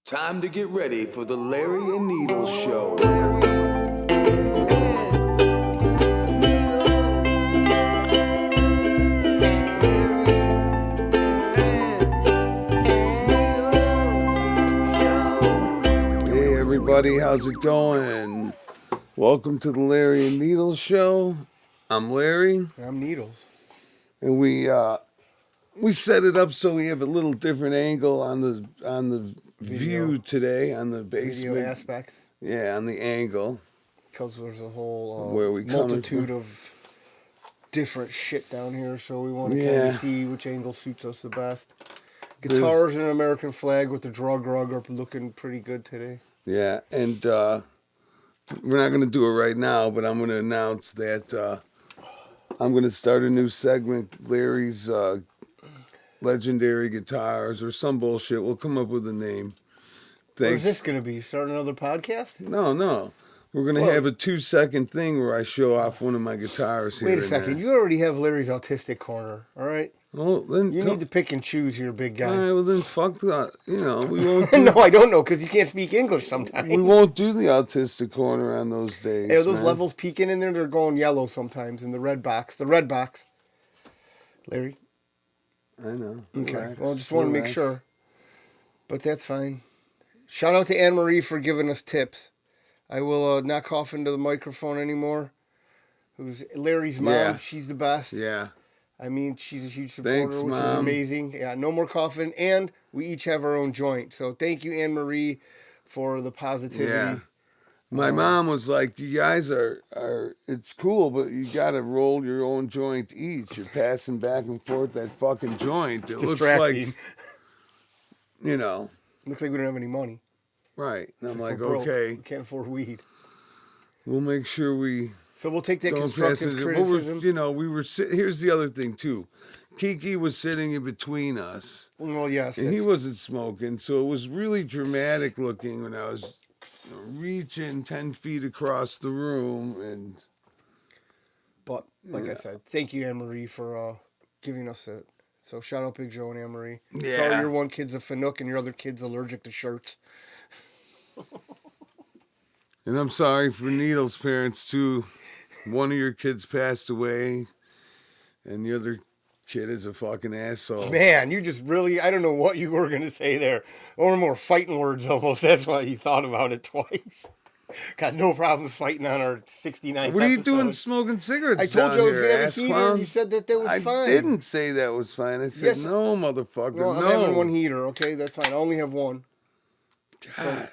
Time to get ready for the Larry and Needles Show. Hey everybody, how's it going? Welcome to the Larry and Needles Show. I'm Larry. I'm Needles. And we set it up so we have a little different angle on the view today, on the basement Video aspect. Yeah, on the angle. Because there's a whole Where we multitude of different shit down here, so we want to kind of see which angle suits us the best. Guitars and an American flag with the drug rug are looking pretty good today. Yeah, and we're not going to do it right now, but I'm going to announce that I'm going to start a new segment, Larry's Legendary Guitars or some bullshit. We'll come up with a name. What is this going to be? Start another podcast? No. We're going to have a 2-second thing where I show off one of my guitars here. Wait a second. You already have Larry's Autistic Corner, all right? Well, then you need to pick and choose here, big guy. All right, well then fuck that. We won't No, I don't know, because you can't speak English sometimes. We won't do the Autistic Corner on those days. Hey, are those levels peeking in there? They're going yellow sometimes in the red box. The red box. Larry? I know. Okay. Relax. Well, just want to make sure. But that's fine. Shout out to Anne-Marie for giving us tips. I will not cough into the microphone anymore. Who's Larry's mom. Yeah. She's the best. Yeah. I mean, she's a huge supporter, Thanks, which is amazing. Yeah, no more coughing. And we each have our own joint. So thank you, Anne-Marie, for the positivity. Yeah. My mom was like, you guys are it's cool, but you got to roll your own joint each. You're passing back and forth that fucking joint. It's it looks like, Looks like we don't have any money. Right. And I'm like, broke. okay. We can't afford weed. We'll make sure we... So we'll take that constructive criticism. Here's the other thing, too. Kiki was sitting in between us. Well, yes. And he wasn't smoking, so it was really dramatic looking when I was reaching 10 feet across the room. But, like I said, thank you, Anne-Marie, for giving us it. So shout out Big Joe and Anne-Marie. Yeah. Sorry your one kid's a Fanook and your other kid's allergic to shirts. And I'm sorry for Needle's parents, too. One of your kids passed away, and the other kid is a fucking asshole. Man, you just really, I don't know what you were going to say there. Or more fighting words almost. That's why you thought about it twice. Got no problems fighting on our 69th What are you episode. doing smoking cigarettes I told you I was going to have a heater, clown? and you said that was fine. I didn't say that was fine. I said, no, motherfucker, no. I'm having one heater, okay? That's fine. I only have one. Gosh.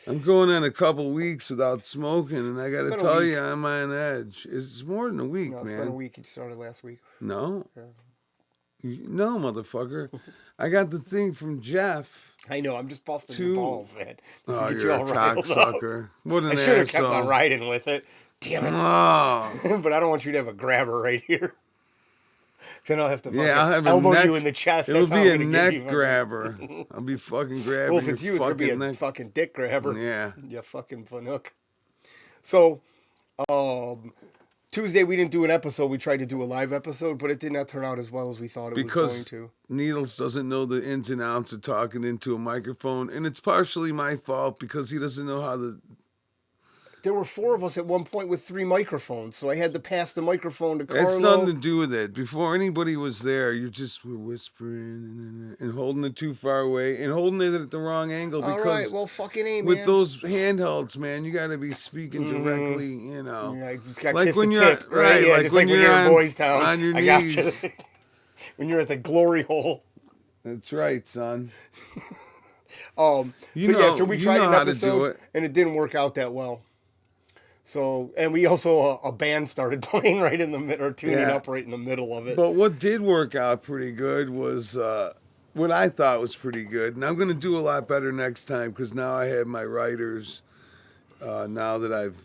I'm going on a couple weeks without smoking, and I got to tell you, I'm on edge. It's more than a week, man. No, it's been a week. It started last week. No? Yeah. No, motherfucker. I got the thing from Jeff. I know. I'm just busting your balls, man. Oh, you're a cocksucker. What an asshole. I should have kept on riding with it. Damn it. Oh. But I don't want you to have a grabber right here. Then I'll have to I'll have elbow you in the chest. It'll be a neck grabber. I'll be fucking grabbing well, if it's you, it's going to be a fucking dick grabber. Yeah. You fucking fanook. So, Tuesday we didn't do an episode. We tried to do a live episode, but it did not turn out as well as we thought it was going to. Needles doesn't know the ins and outs of talking into a microphone, and it's partially my fault because he doesn't know how to... There were 4 of us at one point with 3 microphones, so I had to pass the microphone to Carlo. It's nothing to do with it. Before anybody was there, you just were whispering and holding it too far away and holding it at the wrong angle. All right, well, fucking A, man. With those handhelds, man, you got to be speaking directly, Yeah, you got like kiss when the you're tip, right? Yeah, like when you're in Boys Town. On your I got knees. you. When you're at the glory hole. That's right, son. So we tried an episode, and it didn't work out that well. So, and we also, a band started playing right in the middle, or tuning up right in the middle of it. But what did work out pretty good was what I thought was pretty good. And I'm going to do a lot better next time because now I have my writers. Now that I've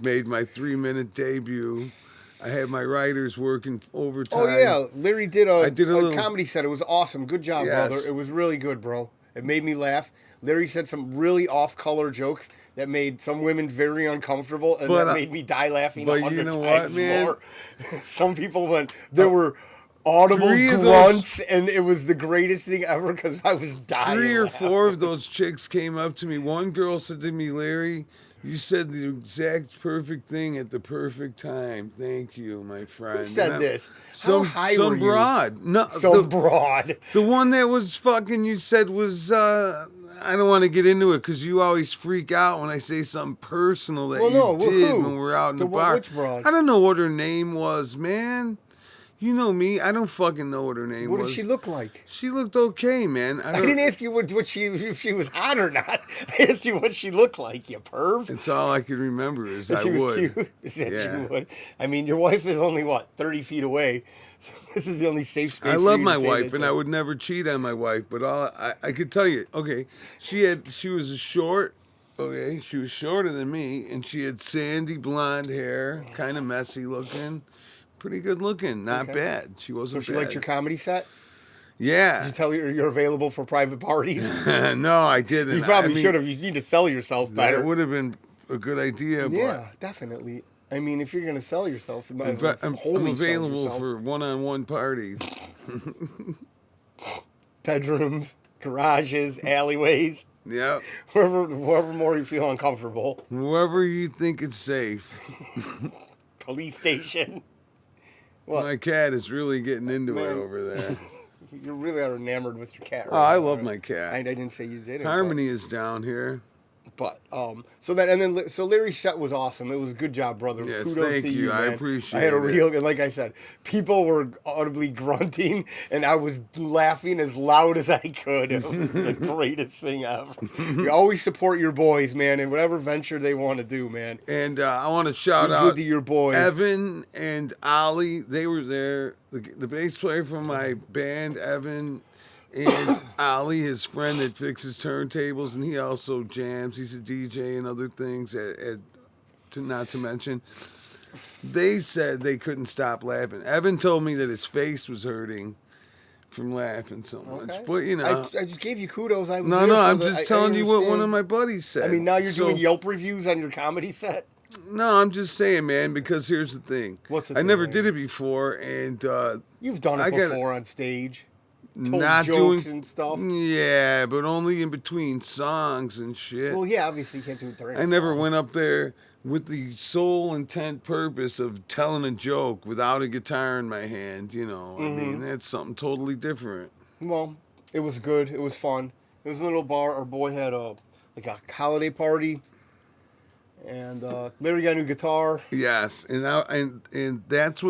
made my 3-minute debut, I have my writers working overtime. Oh, yeah. Larry did a comedy set. It was awesome. Good job, brother. It was really good, bro. It made me laugh. Larry said some really off-color jokes that made some women very uncomfortable, and that made me die laughing 100 times more. Some people went... There were audible Three of grunts, and it was the greatest thing ever because I was dying. 3 or laughing. 4 of those chicks came up to me. One girl said to me, Larry, you said the exact perfect thing at the perfect time. Thank you, my friend. Who said this? Some How high some were you? broad. No, Some broad. the one that was fucking you said was I don't want to get into it because you always freak out when I say something personal that you did who? when we're out in the The bar. which broad? I don't know what her name was, man. You know me. I don't fucking know what her name What was. did she look like? She looked okay, man. I didn't ask you what she if she was hot or not. I asked you what she looked like, you perv. It's all I could remember is That I she was would. cute. That Yeah. you would. I mean, your wife is only, 30 feet away. This is the only safe space I for love you my to say wife, that and to. I would never cheat on my wife. But I could tell you, okay, she was a short. Okay, she was shorter than me, and she had sandy blonde hair, kind of messy looking, pretty good looking, not Okay. bad. She So wasn't she bad. liked your comedy set? Did Yeah. you tell her you're available for private parties? No, I didn't. You probably I mean, should have. You need to sell yourself better. That would have been a good idea, Yeah, definitely. I mean, if you're going to sell yourself, you might but as well I'm wholly sell available yourself. for one-on-one parties. Bedrooms, garages, alleyways, Yep. wherever more you feel uncomfortable. Wherever you think it's safe. Police station. What? My cat is really getting into it Man. over there. You really are enamored with your cat. Oh, Right I now, love right? my cat. I didn't say you didn't. Harmony is down here. But so Larry's set was awesome. It was a good job, brother. Yes, Kudos thank to you. you, I man. appreciate I had a it. real, and like I said, people were audibly grunting, and I was laughing as loud as I could. It was the greatest thing ever. You always support your boys, man, in whatever venture they want to do, man. And I want to shout Be out good to your boys. Evan and Ollie. They were there. The bass player from my band, Evan, and Ollie, his friend that fixes turntables, and he also jams. He's a DJ and other things. Not to mention, they said they couldn't stop laughing. Evan told me that his face was hurting from laughing so much. Okay. But you know, I just gave you kudos. I was no, there for I'm the- just I telling you what one understand. of my buddies said. I mean, now you're So- doing Yelp reviews on your comedy set. No, I'm just saying, man, because here's the thing. What's the I thing, never man? did it before, and You've done it I gotta- before on stage. Told not jokes doing and stuff. Yeah, but only in between songs and shit. Well, yeah, obviously you can't do it during. I a never song. went up there with the sole intent purpose of telling a joke without a guitar in my hand. You know, I mean, that's something totally different. Well, it was good. It was fun. It was a little bar. Our boy had a holiday party, and Larry got a new guitar. Yes, and that's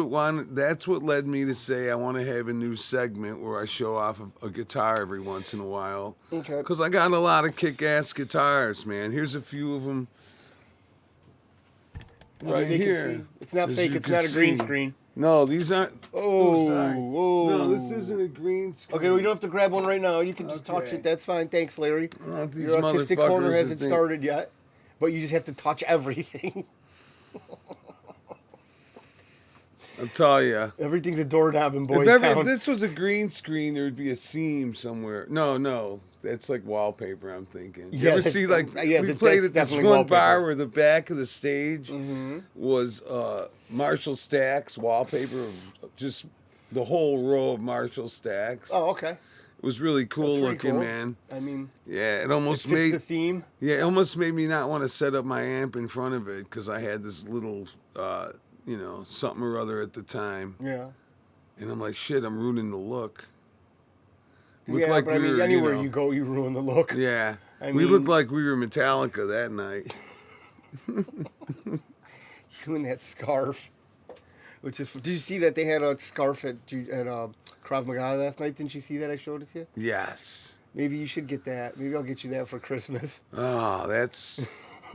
what led me to say I want to have a new segment where I show off a guitar every once in a while. Okay. Because I got a lot of kick-ass guitars, man. Here's a few of them. I mean, Right they can here. see. It's not as fake. you It's can not a green see. screen. No, these aren't. Oh, sorry. whoa. No, this isn't a green screen. Okay, we don't have to grab one right now. You can just touch Okay. it. That's fine. Thanks, Larry. I don't want these Your autistic corner motherfuckers to hasn't think- started yet, but you just have to touch everything. I'll tell you. Everything's a doorknob in Boys If Town. this was a green screen, there would be a seam somewhere. No, that's like wallpaper. I'm thinking. You Yeah, ever that's- see like yeah, we that's played at this definitely one wallpaper. bar where the back of the stage Mm-hmm. was Marshall Stacks wallpaper of just the whole row of Marshall Stacks. Oh, okay. It was really cool That's pretty looking, cool. man. I mean, Yeah, it it almost fits made the theme. Yeah, it almost made me not want to set up my amp in front of it because I had this little, something or other at the time, Yeah. and I'm like, shit, I'm ruining the look. Looked Yeah, like but I we mean, were, anywhere you know- you go, you ruin the look. Yeah, I we looked mean- like we were Metallica that night. You and that scarf. Which is, did you see that they had a scarf at Krav Maga last night? Didn't you see that? I showed it to you. Yes. Maybe you should get that. Maybe I'll get you that for Christmas. Oh, that's.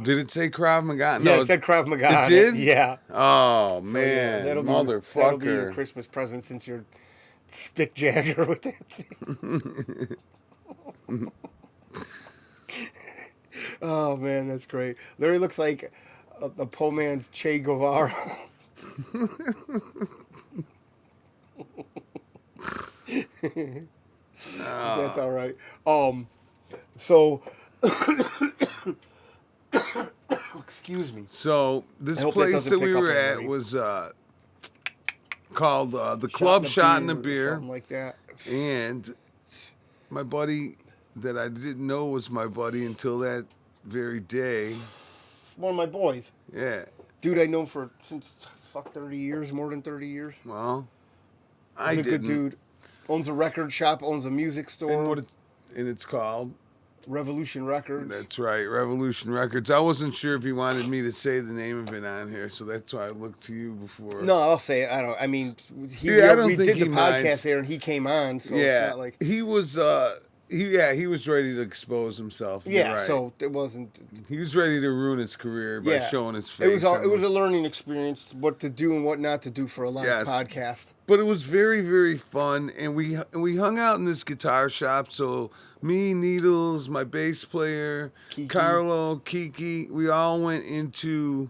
Did it say Krav Maga? Yeah, No. it said Krav Maga. on It did? Yeah. Oh So, yeah, man, that'll be your motherfucker. Christmas present since you're spick jagger with that thing. Oh man, that's great. Larry looks like a po man's Che Guevara. That's all right. So excuse me. So this I hope that place doesn't that we pick up were on at Larry. was called the Club Shot in a or Beer. something like that. And my buddy that I didn't know was my buddy until that very day. One of my boys. Yeah. Dude, I know him since 30 years, more than 30 years. Well, He's I a didn't. good dude. Owns a record shop, owns a music store. And it's called? Revolution Records. That's right, Revolution Records. I wasn't sure if he wanted me to say the name of it on here, so that's why I looked to you before. No, I'll say it. We did the podcast there, and he came on, so it's not like... He was... He was ready to expose himself. Yeah, right. So it wasn't... He was ready to ruin his career by showing his face. It was a learning experience, what to do and what not to do for a live podcast. But it was very, very fun, and we hung out in this guitar shop. So me, Needles, my bass player, Kiki. Carlo, Kiki, we all went into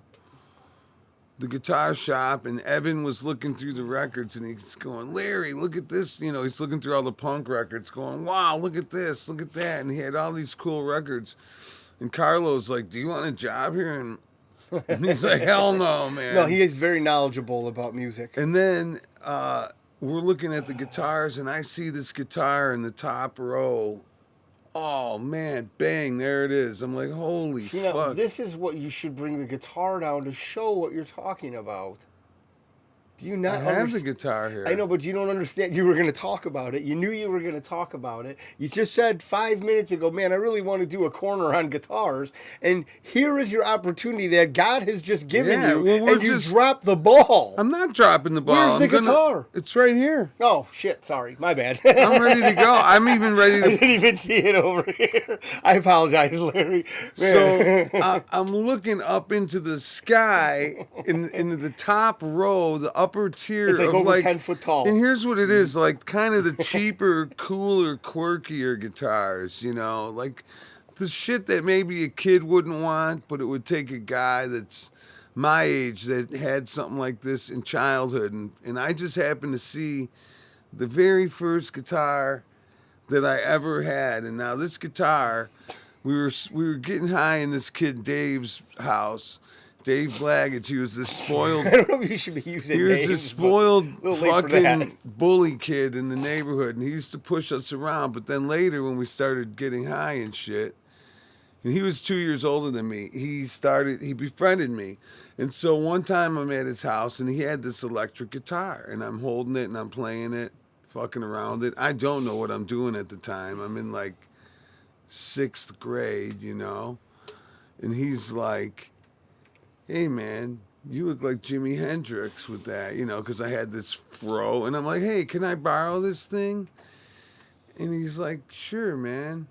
the guitar shop, and Evan was looking through the records, and he's going, Larry, look at this. You know, he's looking through all the punk records, going, wow, look at this, look at that. And he had all these cool records. And Carlo's like, do you want a job here? And he's like, hell no, man. No, he is very knowledgeable about music. And then we're looking at the guitars, and I see this guitar in the top row. Oh, man, bang, there it is. I'm like, holy fuck. Now, this is what you should bring the guitar down to show what you're talking about. Do you not have the guitar here? I know, but you don't understand. You were going to talk about it. You knew you were going to talk about it. You just said 5 minutes ago, man, I really want to do a corner on guitars. And here is your opportunity that God has just given you, and you dropped the ball. I'm not dropping the ball. Where's the guitar? It's right here. Oh, shit. Sorry. My bad. I'm ready to go. I'm even ready to... I didn't even see it over here. I apologize, Larry. Man. So I'm looking up into the sky in the top row, the upper tier. It's like of over 10 foot tall. And here's what it is, like kind of the cheaper, cooler, quirkier guitars, you know, like the shit that maybe a kid wouldn't want, but it would take a guy that's my age that had something like this in childhood. And I just happened to see the very first guitar that I ever had. And now this guitar, we were getting high in this kid Dave's house. Dave Blaggett, he was this spoiled... I don't know if you should be using names. He was this spoiled fucking bully kid in the neighborhood, and he used to push us around. But then later, when we started getting high and shit, and he was 2 years older than me, he befriended me. And so one time I'm at his house, and he had this electric guitar, and I'm holding it, and I'm playing it, fucking around it. I don't know what I'm doing at the time. I'm in, like, 6th grade, you know? And he's like... hey, man, you look like Jimi Hendrix with that, you know, because I had this fro. And I'm like, hey, can I borrow this thing? And he's like, sure, man.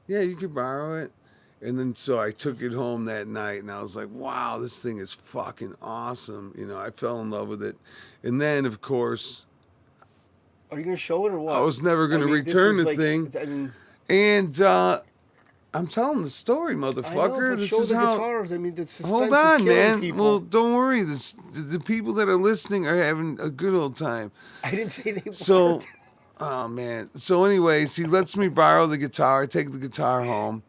Yeah, you can borrow it. And then so I took it home that night, and I was like, wow, this thing is fucking awesome. You know, I fell in love with it. And then, of course... are you going to show it or what? I was never going to return the thing. And... I'm telling the story, motherfucker. I know, this show is the how. Guitars. I mean, the suspense Hold on, is man. people. Well, don't worry. The people that are listening are having a good old time. I didn't say they weren't. Oh man. So, anyways, he lets me borrow the guitar. I take the guitar home,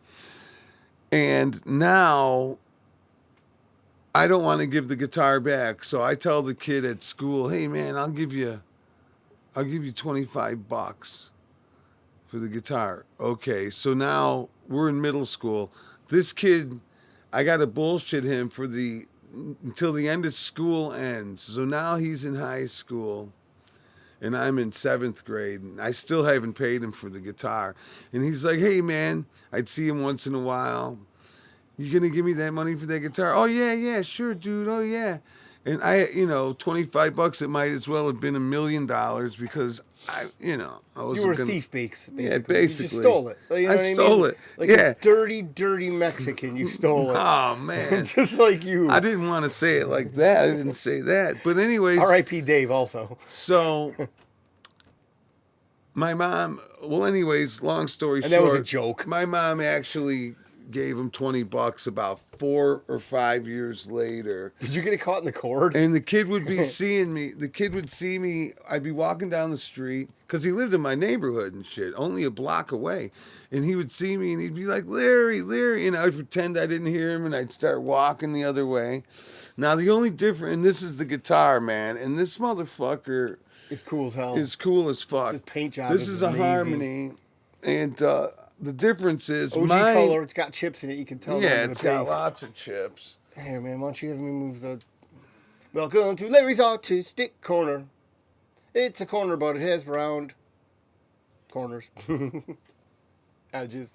and now I don't want to give the guitar back. So I tell the kid at school, "Hey, man, I'll give you $25 for the guitar." Okay, so now we're in middle school. This kid, I got to bullshit him until the end of school ends. So now he's in high school, and I'm in 7th grade, and I still haven't paid him for the guitar. And he's like, hey, man, I'd see him once in a while. You going to give me that money for that guitar? Oh, yeah, sure, dude, oh, yeah. And $25, it might as well have been $1 million because I wasn't. You were a thief, basically. Yeah, basically. You just stole it. You know I stole it. Like a dirty, dirty Mexican. You stole it. Oh, man. Just like you. I didn't want to say it like that. I didn't say that. But anyways. R.I.P. Dave also. So, my mom, long story short. And that was a joke. My mom actually gave him $20 about 4 or 5 years later. Did you get it caught in the cord? And the kid would be seeing me. The kid would see me. I'd be walking down the street because he lived in my neighborhood and shit, only a block away. And he would see me and he'd be like, Larry, Larry. And I would pretend I didn't hear him and I'd start walking the other way. Now, the only difference, and this is the guitar, man, and this motherfucker It's cool as hell. is cool as fuck. The paint job This is a amazing. Harmony. And the difference is OG mine. color. It's got chips in it. You can tell. Yeah, by the it's got paint. lots of chips. Here, man, why don't you have me move the... Welcome to Larry's Autistic Corner. It's a corner, but it has round corners. Edges.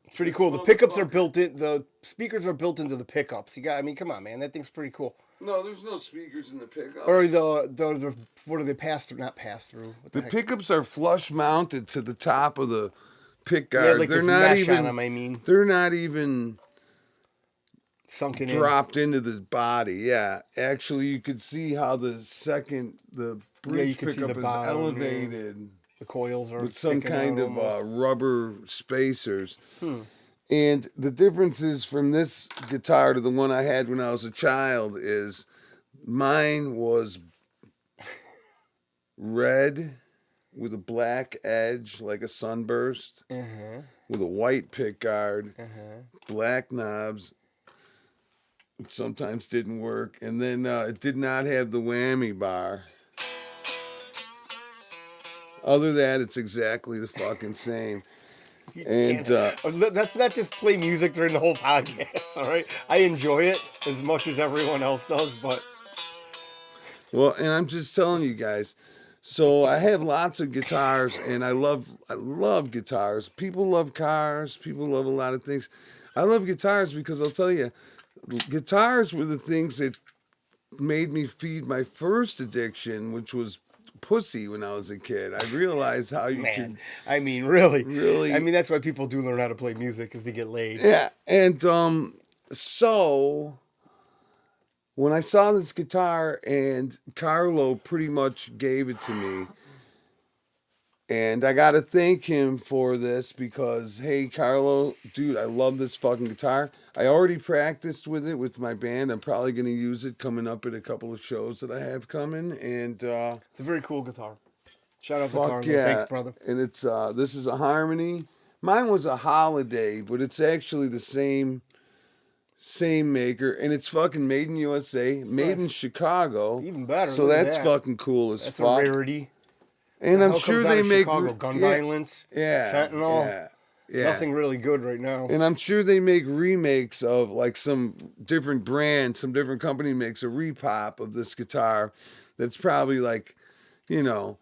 It's pretty cool. The pickups are built in. The speakers are built into the pickups. You got. I mean, come on, man. That thing's pretty cool. No, there's no speakers in the pickups. Or the what do they pass through? Not pass through. What The heck? pickups are flush mounted to the top of the pick guard. Yeah, like they're this not mesh even. on them. I mean, They're not even sunken in. dropped into the body. Yeah, actually, you could see how the bridge you can see pickup the is bottom, elevated The coils are with some sticking kind out of almost. rubber spacers. And the differences from this guitar to the one I had when I was a child is mine was red with a black edge like a sunburst, with a white pick guard, black knobs, which sometimes didn't work, and then it did not have the whammy bar. Other than that, it's exactly the fucking same. And Let's not just play music during the whole podcast, all right? I enjoy it as much as everyone else does, but well, and I'm just telling you guys. So I have lots of guitars, and I love guitars. People love cars. People love a lot of things. I love guitars because I'll tell you, guitars were the things that made me feed my first addiction, which was pussy when I was a kid. I realized how you man, I mean, really. Really? I mean, that's why people do learn how to play music, is to get laid. Yeah, and so when I saw this guitar and Carlo pretty much gave it to me, and I got to thank him for this because, hey, Carlo, dude, I love this fucking guitar. I already practiced with it with my band. I'm probably going to use it coming up at a couple of shows that I have coming, and It's a very cool guitar. Shout out to fuck Carlo. yeah. Thanks, brother. And it's this is a Harmony. Mine was a Holiday, but it's actually the same maker, and it's fucking made in USA, made in Chicago. Even better. So look at that's that. fucking cool as That's fuck. a rarity. And The I'm hell sure comes out they of make Chicago? Gun yeah, violence, yeah, fentanyl. yeah. Nothing really good right now. And I'm sure they make remakes of like some different brand, some different company makes a repop of this guitar that's probably like, $800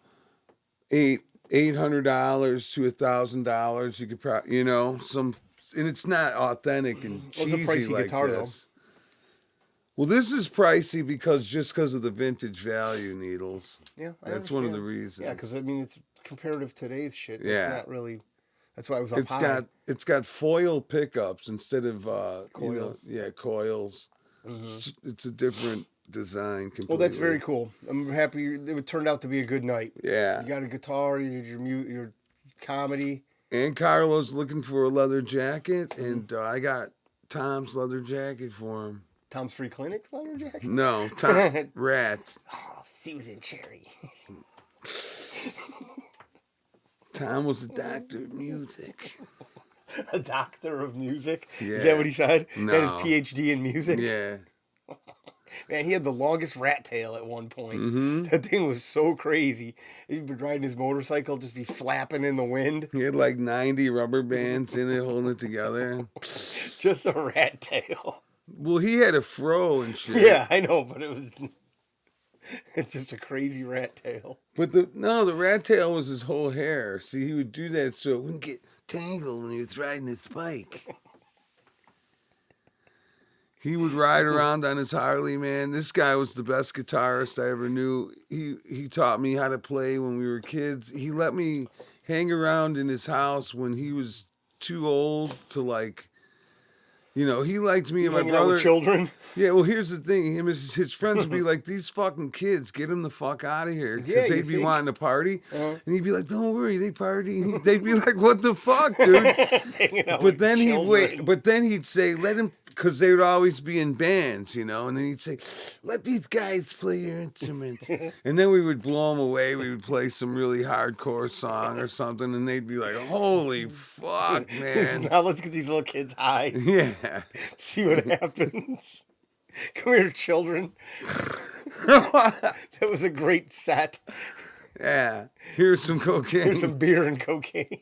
to $1,000. You could probably, some, and it's not authentic and What's a cheesy pricey like guitar, this. Well, this is pricey because of the vintage value needles. Yeah, That's one of the reasons. Yeah, because I mean, it's comparative to today's shit. Yeah. It's not really. That's why I was up It's high. got foil pickups instead of Coil. coils. It's a different design completely. Well, that's very cool. I'm happy it turned out to be a good night. Yeah. You got a guitar, you did your comedy. And Carlos looking for a leather jacket, and I got Tom's leather jacket for him. Tom's Free Clinic leather jacket? No, Tom Rat. Oh, soothing cherry. Tom was a doctor of music. A doctor of music? Yeah. Is that what he said? No. He had his PhD in music? Yeah. Man, he had the longest rat tail at one point. Mm-hmm. That thing was so crazy. He'd be riding his motorcycle, just be flapping in the wind. He had like 90 rubber bands in it holding it together. Just a rat tail. Well, he had a fro and shit. Yeah, I know, but it was... It's just a crazy rat tail. But the rat tail was his whole hair. See, he would do that so it wouldn't get tangled when he was riding his bike. He would ride around on his Harley, man. This guy was the best guitarist I ever knew. He taught me how to play when we were kids. He let me hang around in his house when he was too old to like You know, he liked me and my Hanging out brother. with children. Yeah, well, here's the thing. His friends would be like, these fucking kids, get them the fuck out of here. Yeah, Because you they'd be think? wanting to party. Uh-huh. And he'd be like, don't worry, they party. And they'd be like, what the fuck, dude? Hanging out But with then he'd wait. children. But then he'd say, let him, because they would always be in bands, you know. And then he'd say, let these guys play your instruments. And then we would blow them away. We would play some really hardcore song or something. And they'd be like, holy fuck, man. Now let's get these little kids high. Yeah. See what happens. Come here, children. That was a great set. Yeah. Here's some cocaine. Here's some beer and cocaine.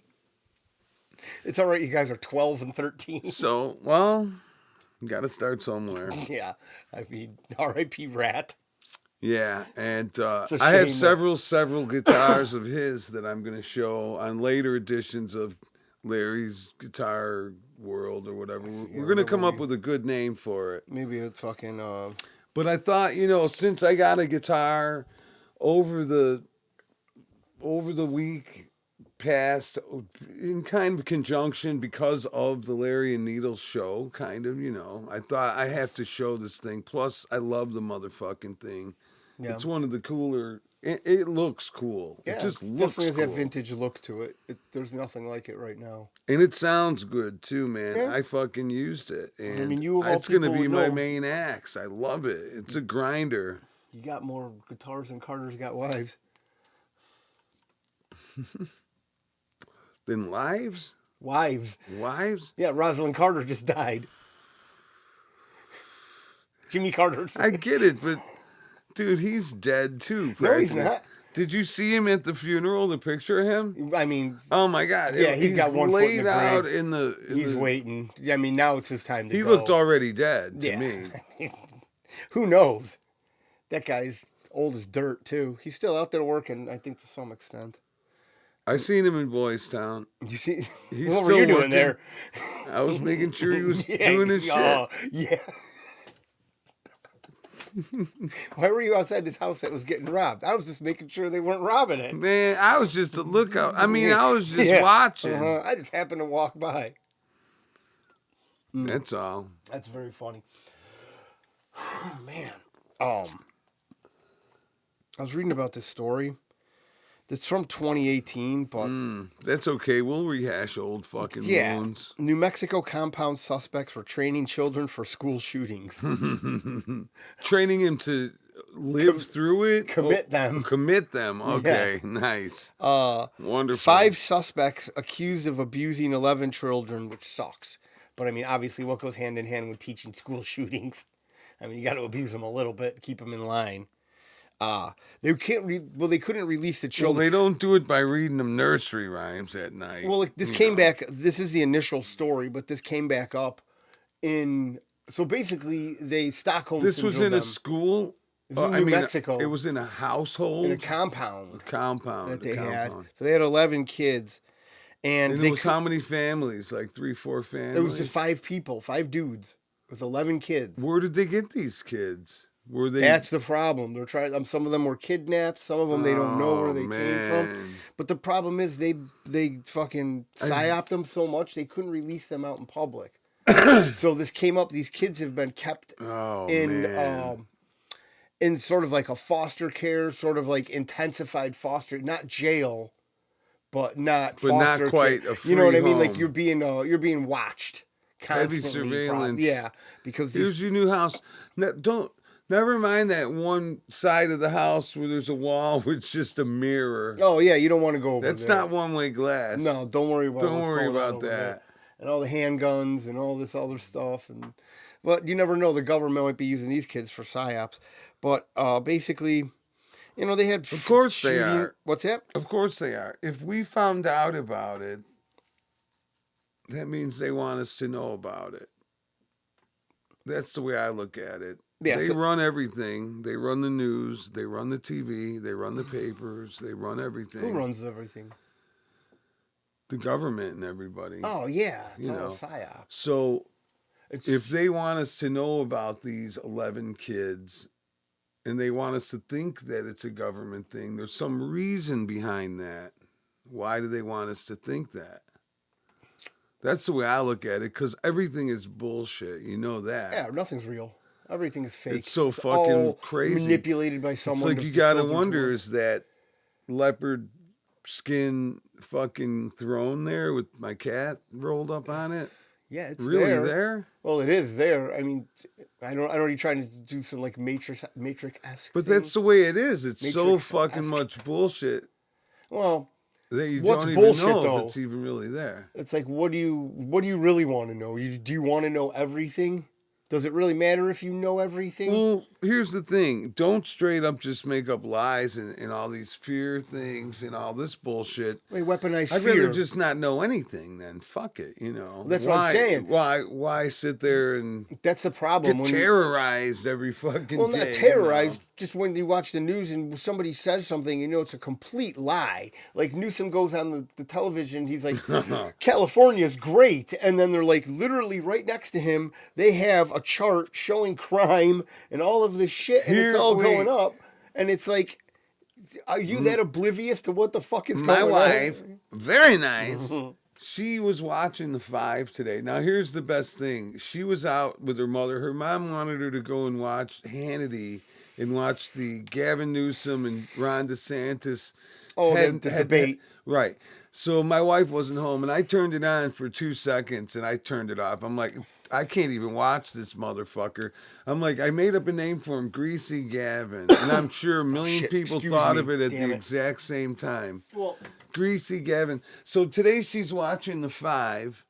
It's all right. You guys are 12 and 13. So, well, got to start somewhere. Yeah. I mean, R.I.P. Rat. Yeah, and a I have shame several guitars of his that I'm going to show on later editions of Larry's Guitar World or whatever. We're going to come up with a good name for it. Maybe a fucking. But I thought, you know, since I got a guitar over the week past in kind of conjunction because of the Larry and Needles show, kind of, you know, I thought I have to show this thing. Plus, I love the motherfucking thing. Yeah. It's one of the cooler. It looks cool. Yeah, It just looks definitely has cool. that vintage look to it. There's nothing like it right now. And it sounds good too, man. Yeah. I fucking used it. And mean, you of all it's going to people be would my know. main axe. I love it. It's a grinder. You got more guitars than Carter's got wives. Then lives? Wives. Wives? Yeah, Rosalind Carter just died. Jimmy Carter. I get it, but dude, he's dead too. No, he's practically. not. Did you see him at the funeral? The picture of him? I mean, Oh my god! Yeah, he's got one foot in laid the out grave. in the. he's waiting. I mean, now it's his time to He go. looked already dead to Yeah. me. Who knows? That guy's old as dirt too. He's still out there working, I think, to some extent. I seen him in Boys Town. You see, He's what were still you doing working. there? I was making sure he was Yeah, doing his oh, shit. yeah. Why were you outside this house that was getting robbed? I was just making sure they weren't robbing it. Man, I was just a lookout. I mean, I was just Yeah. watching. I just happened to walk by. That's all. That's very funny. Oh, man. I was reading about this story. It's from 2018, but That's okay. We'll rehash old fucking yeah, wounds. New Mexico compound suspects were training children for school shootings. Training him to live through it. Commit them. Commit them. Okay, Yes. nice. Wonderful. 5 suspects accused of abusing 11 children, which sucks. But I mean, obviously, what goes hand in hand with teaching school shootings? I mean, you got to abuse them a little bit, keep them in line. They couldn't release the Well, children. they don't do it by reading them nursery rhymes at night. Well, this you came know. back. This is the initial story, but this came back up in. So basically, they Stockholm. This was in syndromed a them school. It was in New Mexico. It was in a household. in a compound compound. that they a had. compound. So they had 11 kids, and And they it was how many families? Like 3, 4 families. it was just 5 people, 5 dudes with 11 kids. Where did they get these kids? Were they? That's the problem. They're trying. Some of them were kidnapped. Some of them they don't know where they came from. man. But the problem is they fucking psyoped them so much they couldn't release them out in public. So this came up. These kids have been kept Oh in man. in sort of like a foster care, sort of like intensified foster, not jail, but not But not foster quite care. a You know what I free mean? Like home. you're being watched Heavy constantly. surveillance. Yeah, because these, Here's your new house. Never mind that one side of the house where there's a wall with just a mirror. oh yeah, you don't want to go over That's there. not one-way glass. No, don't worry about. Don't what's worry going on about over that. there. And all the handguns and all this other stuff, but you never know. The government might be using these kids for psyops. But basically, you know, they had. Of course they are. What's that? Of course they are. If we found out about it, that means they want us to know about it. That's the way I look at it. Yeah, they so- run everything. They run the news. They run the TV. They run the papers. They run everything. Who runs everything? The government and everybody. Oh yeah, it's You all know. a psyop. So It's, if they want us to know about these 11 kids and they want us to think that it's a government thing, there's some reason behind that. Why do they want us to think that? That's the way I look at it, because everything is bullshit. You know that. Yeah, nothing's real. Everything is fake. It's so fucking all crazy. manipulated by It's someone. like to you gotta filter wonder, to us. is that leopard skin fucking throne there with my cat rolled up on it Yeah, it's really there. there? Well, it is there. I mean, I don't. Are you trying to do some like Matrix-esque But thing? that's the way it is. It's so Matrix-esque. fucking much bullshit Well, that you what's don't even bullshit know though? if it's even really there. It's like, what do you really want to know? Do you want to know everything? Does it really matter if you know everything? Well, here's the thing. Don't straight up just make up lies and all these fear things and all this bullshit. They weaponize I'd fear. rather just not know anything then. Fuck it, you know. That's what I'm saying. Why sit there and That's the problem. get terrorized every fucking Well, day? not terrorized. Just when you watch the news and somebody says something, you know it's a complete lie. Like Newsom goes on the television, he's like, California's great. And then they're like, literally right next to him, they have a chart showing crime and all of this shit, and it's all going up. And it's like, are you that oblivious to what the fuck is My going wife, on? very nice. She was watching the 5 today. Now, here's the best thing. She was out with her mother. Her mom wanted her to go and watch Hannity and watch the Gavin Newsom and Ron DeSantis. The debate. Right. So my wife wasn't home, and I turned it on for 2 seconds, and I turned it off. I'm like, I can't even watch this motherfucker. I'm like, I made up a name for him, Greasy Gavin. And I'm sure a million people excuse thought me, of it at damn the it. exact same time. Well, Greasy Gavin. So today she's watching the 5,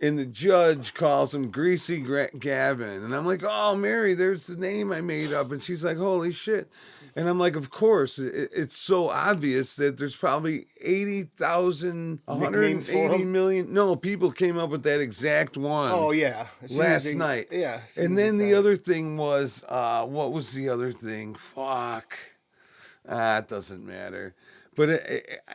and the judge calls him Greasy Gavin. And I'm like, oh, Mary, there's the name I made up. And she's like, holy shit. And I'm like, of course, it's so obvious that there's probably 80,000, Nicknames for 180 him? million. No, people came up with that exact one. oh yeah. As soon as Last they- night. Yeah. as soon And as then they the found- other thing was, what was the other thing? Fuck. It doesn't matter. But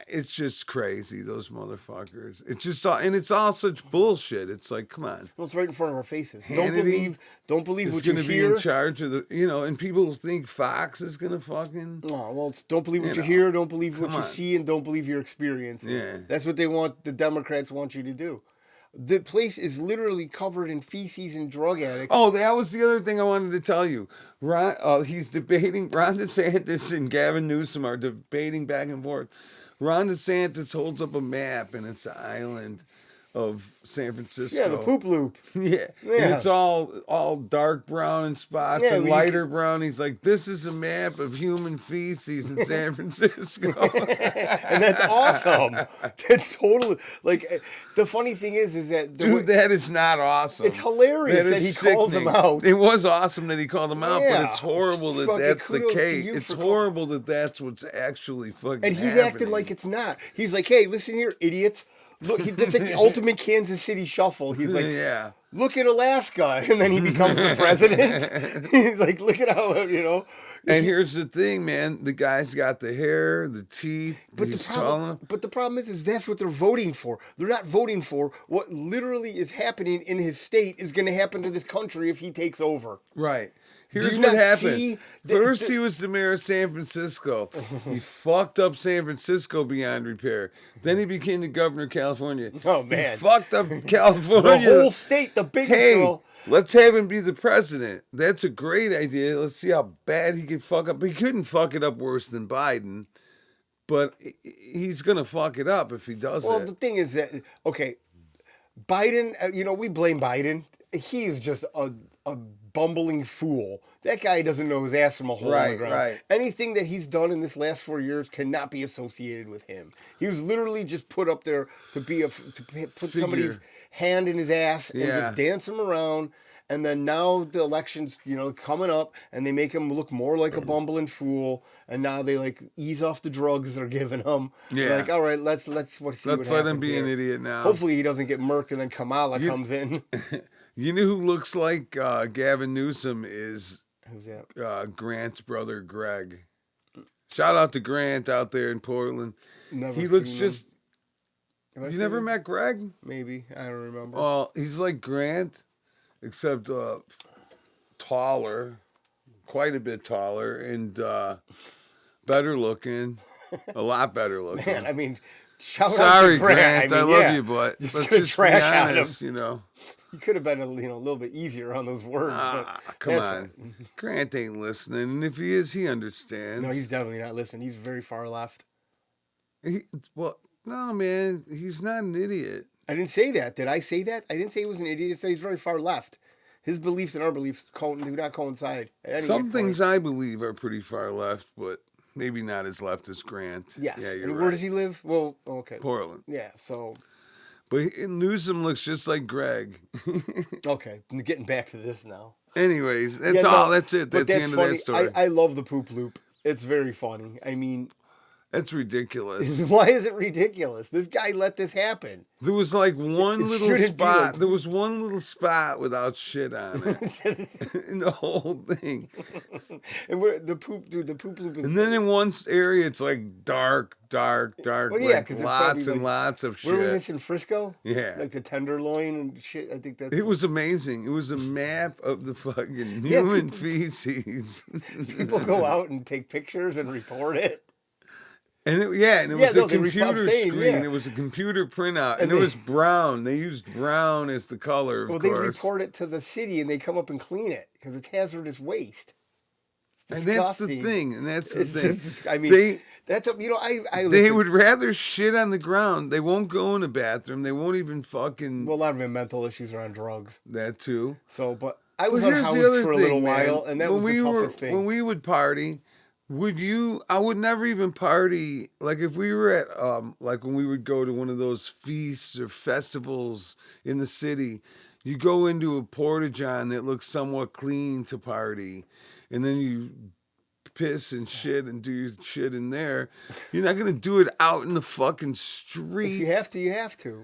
it's just crazy, those motherfuckers. It's just all, and it's all such bullshit. It's like, come on. Well, it's right in front of our faces. Hannity Don't believe It's what you going to be hear. in charge of the, and people think Fox is going to fucking. Oh, well, don't believe what You you know, hear, don't believe what come you on. see, and don't believe your experiences. Yeah. That's what they want, the Democrats want you to do. The place is literally covered in feces and drug addicts. Oh, that was the other thing I wanted to tell you. He's debating, Ron DeSantis and Gavin Newsom are debating back and forth. Ron DeSantis holds up a map, and it's an island of San Francisco. Yeah, the poop loop. Yeah. Yeah. And it's all dark brown in spots Yeah, and well, you lighter brown. He's like, this is a map of human feces in San Francisco. And that's awesome. That's totally, like, the funny thing is that... Dude, that is not awesome. It's hilarious that is he calls them sickening. out. It was awesome that he called them out, but Yeah. it's horrible that Fucking that's the kudos to case. you It's for horrible that that's what's actually fucking And he's happening. acting like it's not. He's like, hey, listen here, idiots. Look, that's like the ultimate Kansas City shuffle. He's like, yeah. look at Alaska. And then he becomes the president. He's like, look at how, And here's the thing, man. The guy's got the hair, the teeth. He's tall enough. But the problem is that's what they're voting for. They're not voting for what literally is happening in his state is going to happen to this country if he takes over. Right. Do Here's you what not happened. see First, he was the mayor of San Francisco. He fucked up San Francisco beyond repair. Then he became the governor of California. Oh, man. He fucked up California. The whole state, the biggest Hey, girl. let's have him be the president. That's a great idea. Let's see how bad he can fuck up. He couldn't fuck it up worse than Biden, but he's going to fuck it up if he does Well, it. the thing is that, okay, Biden, we blame Biden. He is just a bumbling fool. That guy doesn't know his ass from a hole in the Right, ground. right. Anything that he's done in this last 4 years cannot be associated with him. He was literally just put up there to put somebody's hand in his ass and Yeah. just dance him around. And then now the election's, coming up, and they make him look more like a bumbling fool. And now they like ease off the drugs they're giving him. They're Yeah. like, all right, let's see Let's what let him happens be an here. idiot now. Hopefully he doesn't get murked and then Kamala comes in. You know who looks like Gavin Newsom is Who's that? Grant's brother, Greg. Shout out to Grant out there in Portland. Never He looks seen just. Have I You seen never him? met Greg? Maybe. I don't remember. Well, he's like Grant, except taller, quite a bit taller, and better looking. A lot better looking. Man, I mean, shout out Sorry, to Grant. Grant. I, mean, love yeah, you, but just let's gonna just be trash on him. honest, you know. You could have been a little bit easier on those words. But Come that's on. right. Grant ain't listening, and if he is, he understands. No, he's definitely not listening. He's very far left. Well, no, man, he's not an idiot. I didn't say that. Did I say that? I didn't say he was an idiot. I said he's very far left. His beliefs and our beliefs do not coincide. Some things I believe are pretty far left, but maybe not as left as Grant. Yes. Yeah, you're and right. where does he live? Well, okay. Portland. Yeah, so. But Newsom looks just like Greg. Okay, getting back to this now. Anyways, that's all. No, That's it. That's the end funny. of that story. I love the poop loop. It's very funny. I mean, That's ridiculous. why is it ridiculous? This guy let this happen. There was like one It little shouldn't be spot. like- There was one little spot without shit on it in the whole thing. And where the poop loop is. And then in one area, it's like dark. Well, yeah, like 'cause it's lots probably, and lots of shit. Where was this in Frisco? Yeah. Like the Tenderloin and shit. I think that's. It was amazing. It was a map of the fucking Yeah, human feces. People go out and take pictures and report it. And it was Yeah, a no, they were computer saying, screen. yeah. It was a computer printout, and And it they- was brown. They used brown as the color, of Well, they course. report it to the city and they come up and clean it because it's hazardous waste. It's And that's the disgusting. thing. And that's the It's thing. just, I mean, they that's I they listen, would rather shit on the ground. They won't go in the bathroom. They won't even fucking Well, a lot of them mental issues are on drugs. that too. So, but I was But unhoused for a little while, and that was the toughest thing. When we would party, I would never even party. Like if we were at, like when we would go to one of those feasts or festivals in the city, you go into a porta-john that looks somewhat clean to party, and then you piss and shit and do your shit in there. You're not going to do it out in the fucking street. If you have to, you have to.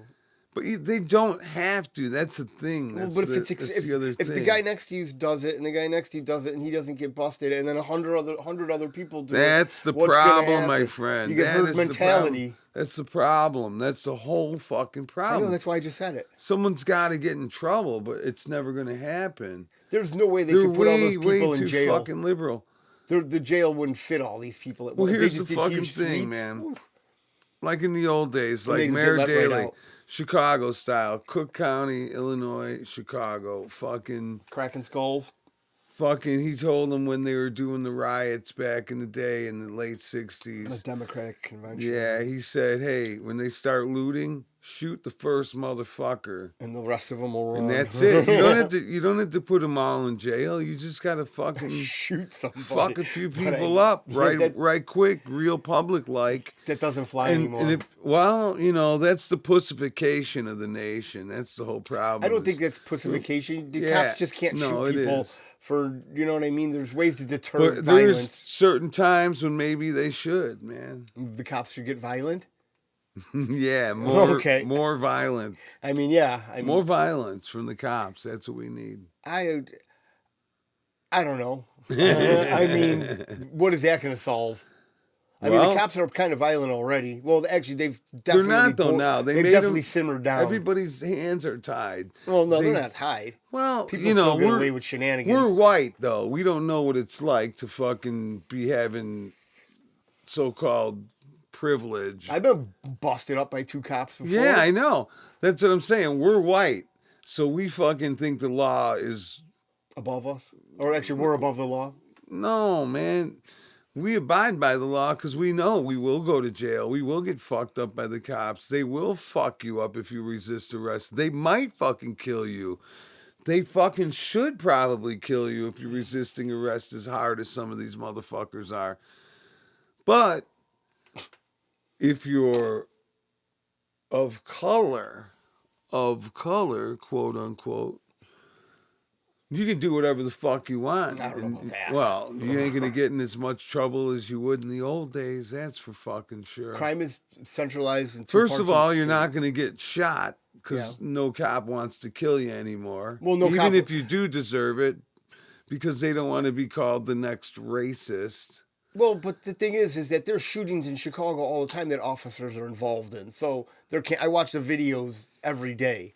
But they don't have to. That's the thing. Well, That's but the, that's the other if thing. the guy next to you does it, and the guy next to you does it, and he doesn't get busted, and then 100 other people do That's it, the what's gonna problem, my happen? friend. You get That herd is the mentality. problem. That's the problem. That's the whole fucking I problem. know, that's why I just said it. Someone's got to get in trouble, but it's never going to happen. There's no way they They're could put all those way people in too jail. fucking liberal. The jail wouldn't fit all these people at Well, once. If here's they just the did fucking huge thing, sweeps, man. oof. Like in the old days, And like they Mayor let right Daley, out. Chicago style, Cook County, Illinois, Chicago, Cracking skulls. he told them when they were doing the riots back in the day in the late The 60s. Democratic convention. Yeah, he said, hey, when they start looting, shoot the first motherfucker. And the rest of them will run. And that's it. You don't have to put them all in jail. You just gotta fucking shoot somebody. fuck a few But people up yeah, right quick, real public like. that doesn't fly anymore. That's the pussification of the nation. That's the whole problem. I don't think that's pussification. The Yeah, cops just can't no, shoot it people is. for, you know what I mean? There's ways to deter But there's violence. certain times when maybe they should, man. The cops should get violent. Yeah, more Okay. more violent. I mean, yeah. More violence from the cops. That's what we need. I don't know. I mean, what is that going to solve? I mean, Well- the cops are kind of violent already. Well, actually, they've They're definitely not though now. They've made definitely them, simmered down. Everybody's hands are tied. Well, no, they- they're not tied. Well, People still get away with shenanigans. We're white though. We don't know what it's like to fucking be having so-called privilege. I've been busted up by 2 cops before. Yeah, I know. That's what I'm saying. We're white, so we fucking think the law is Above us. Or actually, we're above the law. no, man. We abide by the law because we know we will go to jail. We will get fucked up by the cops. They will fuck you up if you resist arrest. They might fucking kill you. They fucking should probably kill you if you're resisting arrest as hard as some of these motherfuckers are. But if you're of color, quote unquote, you can do whatever the fuck you want. I don't know about that. Well, you ain't gonna get in as much trouble as you would in the old days. That's for fucking sure. Crime is centralized in 2 First parts of all, you're the not city. gonna get shot because no cop wants to kill you anymore. Well, no even cop- if you do deserve it, because they don't want to be called the next racist. Well, but the thing is that there's shootings in Chicago all the time that officers are involved in. So I watch the videos every day.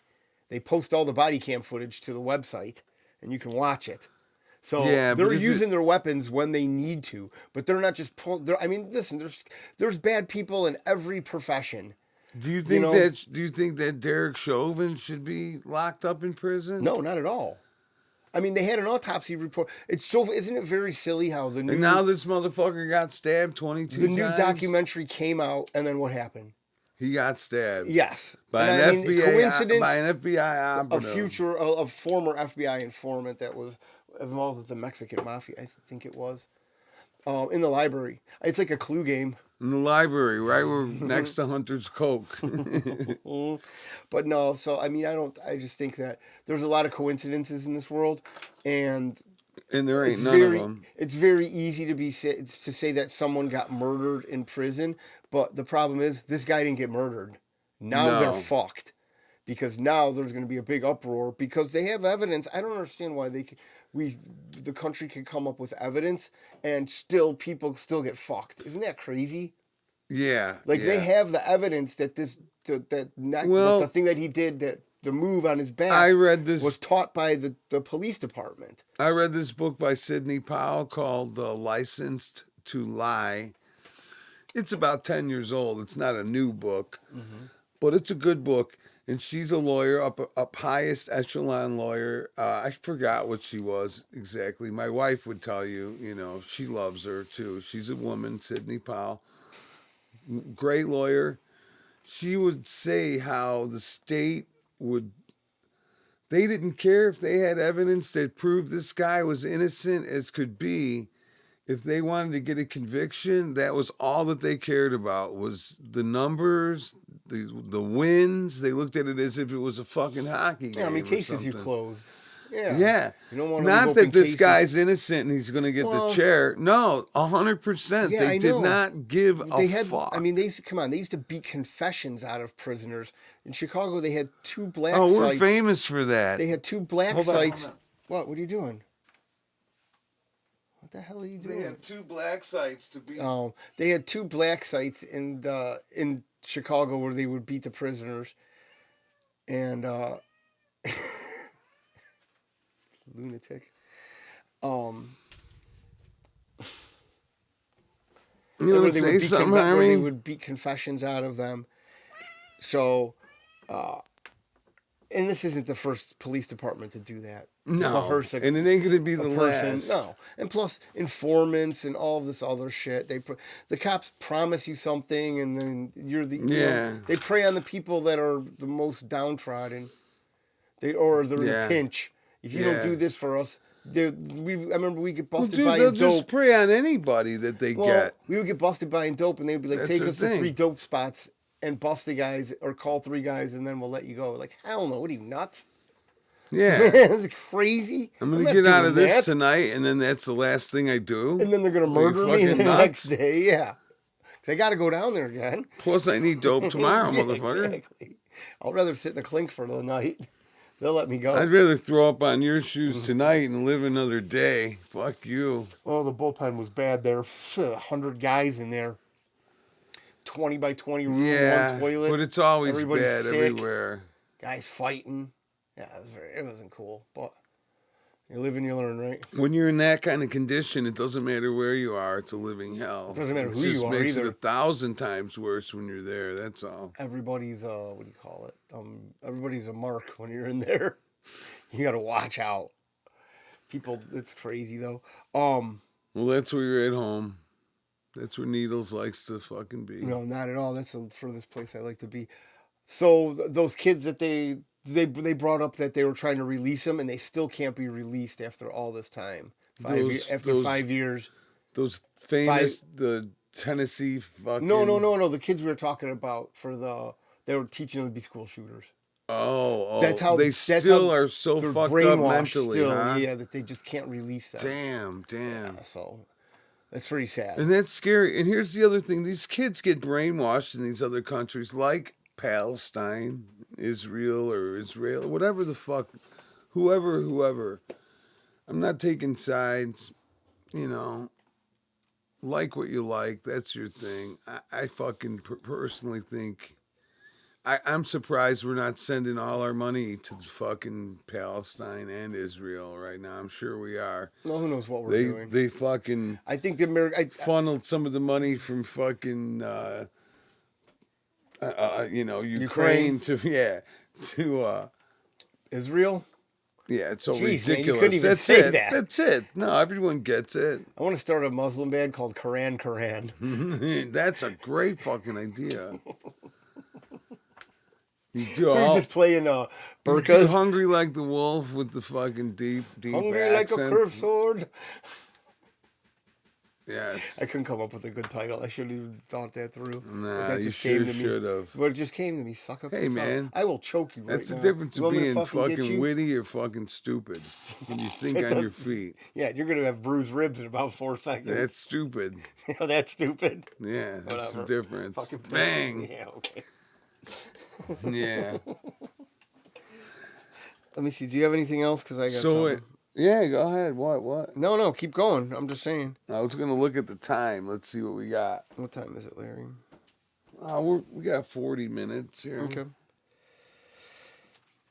They post all the body cam footage to the website, and you can watch it. So Yeah, but they're if using their weapons when they need to, but they're not just pulling. I mean, listen, there's bad people in every profession. Do you You think know, that Derek Chauvin should be locked up in prison? no, not at all. I mean, they had an autopsy report. It's so isn't it very silly how And now this motherfucker got stabbed 22 the new times. documentary came out and then what happened? He got stabbed. Yes, By and an I mean coincidence. by an FBI operative. A former FBI informant that was involved with the Mexican mafia. I think it was in the library. It's like a clue game. In the library, right where next to Hunter's Coke. But no, so I mean, I just think that there's a lot of coincidences in this world, and And there ain't none of them. it's very easy to say that someone got murdered in prison, but the problem is this guy didn't get murdered. Now they're No. fucked because now there's going to be a big uproar because they have evidence. I don't understand why the country can come up with evidence and still people still get fucked. Isn't that crazy? Yeah. Like yeah. they have the evidence that that the thing that he did, that the move on his back, I read this was taught by the police department. I read this book by Sidney Powell called Licensed to Lie. It's about 10 years old. It's not a new book, but it's a good book. And she's a lawyer, up highest echelon lawyer. I forgot what she was exactly. My wife would tell you, she loves her too. She's a woman, Sidney Powell. Great lawyer. She would say how the state they didn't care if they had evidence that proved this guy was innocent as could be. If they wanted to get a conviction, that was all that they cared about, was the numbers, the wins. They looked at it as if it was a fucking hockey game. Yeah, I mean, or cases you something. closed. Yeah. Yeah. You don't want Not that this cases. guy's innocent and he's going to get the chair. No, 100%. Yeah, They I did know. not give a fuck. I mean, come on. They used to beat confessions out of prisoners. In Chicago, they had 2 black Oh, sites. we're famous for that. They had 2 black Hold on, sites. hold on. What? What are you doing? What the hell are you doing? They had 2 black sites to beat. They had 2 black sites in Chicago where they would beat the prisoners, and lunatic. You want to say something, where they Harry? would beat confessions out of them. So, and this isn't the first police department to do that. To No, coerce and it ain't going to be the person. last. No, and plus informants and all of this other shit. The cops promise you something, and then they prey on the people that are the most downtrodden. They're in a pinch. If you don't do this for us, I remember we get busted buying they'll dope. just prey on anybody that they get. We would get busted buying dope, and they'd be like, That's "Take the us to thing. 3 dope spots and bust the guys, or call 3 guys, and then we'll let you go." Like, hell no! What are you, nuts? Yeah. Crazy. I'm going not to get out doing of this that. tonight, and then that's the last thing I do. And then they're gonna Are you murder me the fucking next nuts? day. Yeah, 'cause I got to go down there again. Plus, I need dope tomorrow, Yeah, motherfucker. Exactly. I'd rather sit in a clink for the night. They'll let me go. I'd rather throw up on your shoes tonight and live another day. Fuck you. Oh, the bullpen was bad there. 100 guys in there. 20 by 20 room, Yeah, one toilet. but it's always Everybody's bad sick. everywhere. Guys fighting. Yeah, it wasn't cool. But you live and you learn, right? When you're in that kind of condition, it doesn't matter where you are. It's a living hell. It doesn't matter who It just you are makes either. it 1,000 times worse when you're there. That's all. Everybody's what do you call it? Everybody's a mark when you're in there. You got to watch out. People, it's crazy though. Well, that's where you're at home. That's where Needles likes to fucking be. No, not at all. That's the furthest place I like to be. So those kids that they brought up that they were trying to release them, and they still can't be released after all this time. After 5 years. Those famous the Tennessee fucking. No. The kids we were talking about they were teaching them to be school shooters. Oh, That's how they still are so they're fucked up brainwashed mentally, still, huh? yeah, that they just can't release them. Damn. Yeah, so that's pretty sad. And that's scary. And here's the other thing: these kids get brainwashed in these other countries, like Palestine, Israel, whatever the fuck, whoever. I'm not taking sides, Like what you like, that's your thing. I fucking personally think I'm surprised we're not sending all our money to fucking Palestine and Israel right now. I'm sure we are. Well, who knows what we're They doing? they fucking I think the American. funneled some of the money from fucking Ukraine to Israel. yeah, it's so Jeez, man, you ridiculous. couldn't even That's say it. that. That's it. No, everyone gets it. I want to start a Muslim band called Quran. That's a great fucking idea. You do We're all, just playing you do burkas. Hungry Like the Wolf with the fucking deep Hungry accent. like a curved sword. Yes. I couldn't come up with a good title. I should have even thought that through. Nah, that you just sure came to me. should have. But it just came to me. Suck up. Hey, this up. man. I will choke you right That's now. the difference You of want me to being get fucking you? witty or fucking stupid. When you think on your feet. Yeah, you're gonna have bruised ribs in about 4 seconds. That's stupid. That's stupid. Yeah, that's the Whatever. difference. Fucking Bang. Yeah. Okay. Yeah. Let me see. Do you have anything else? Because I got So something. yeah, go ahead. What? No, keep going. I'm just saying. I was gonna look at the time. Let's see what we got. What time is it, Larry? We got 40 minutes here. Okay.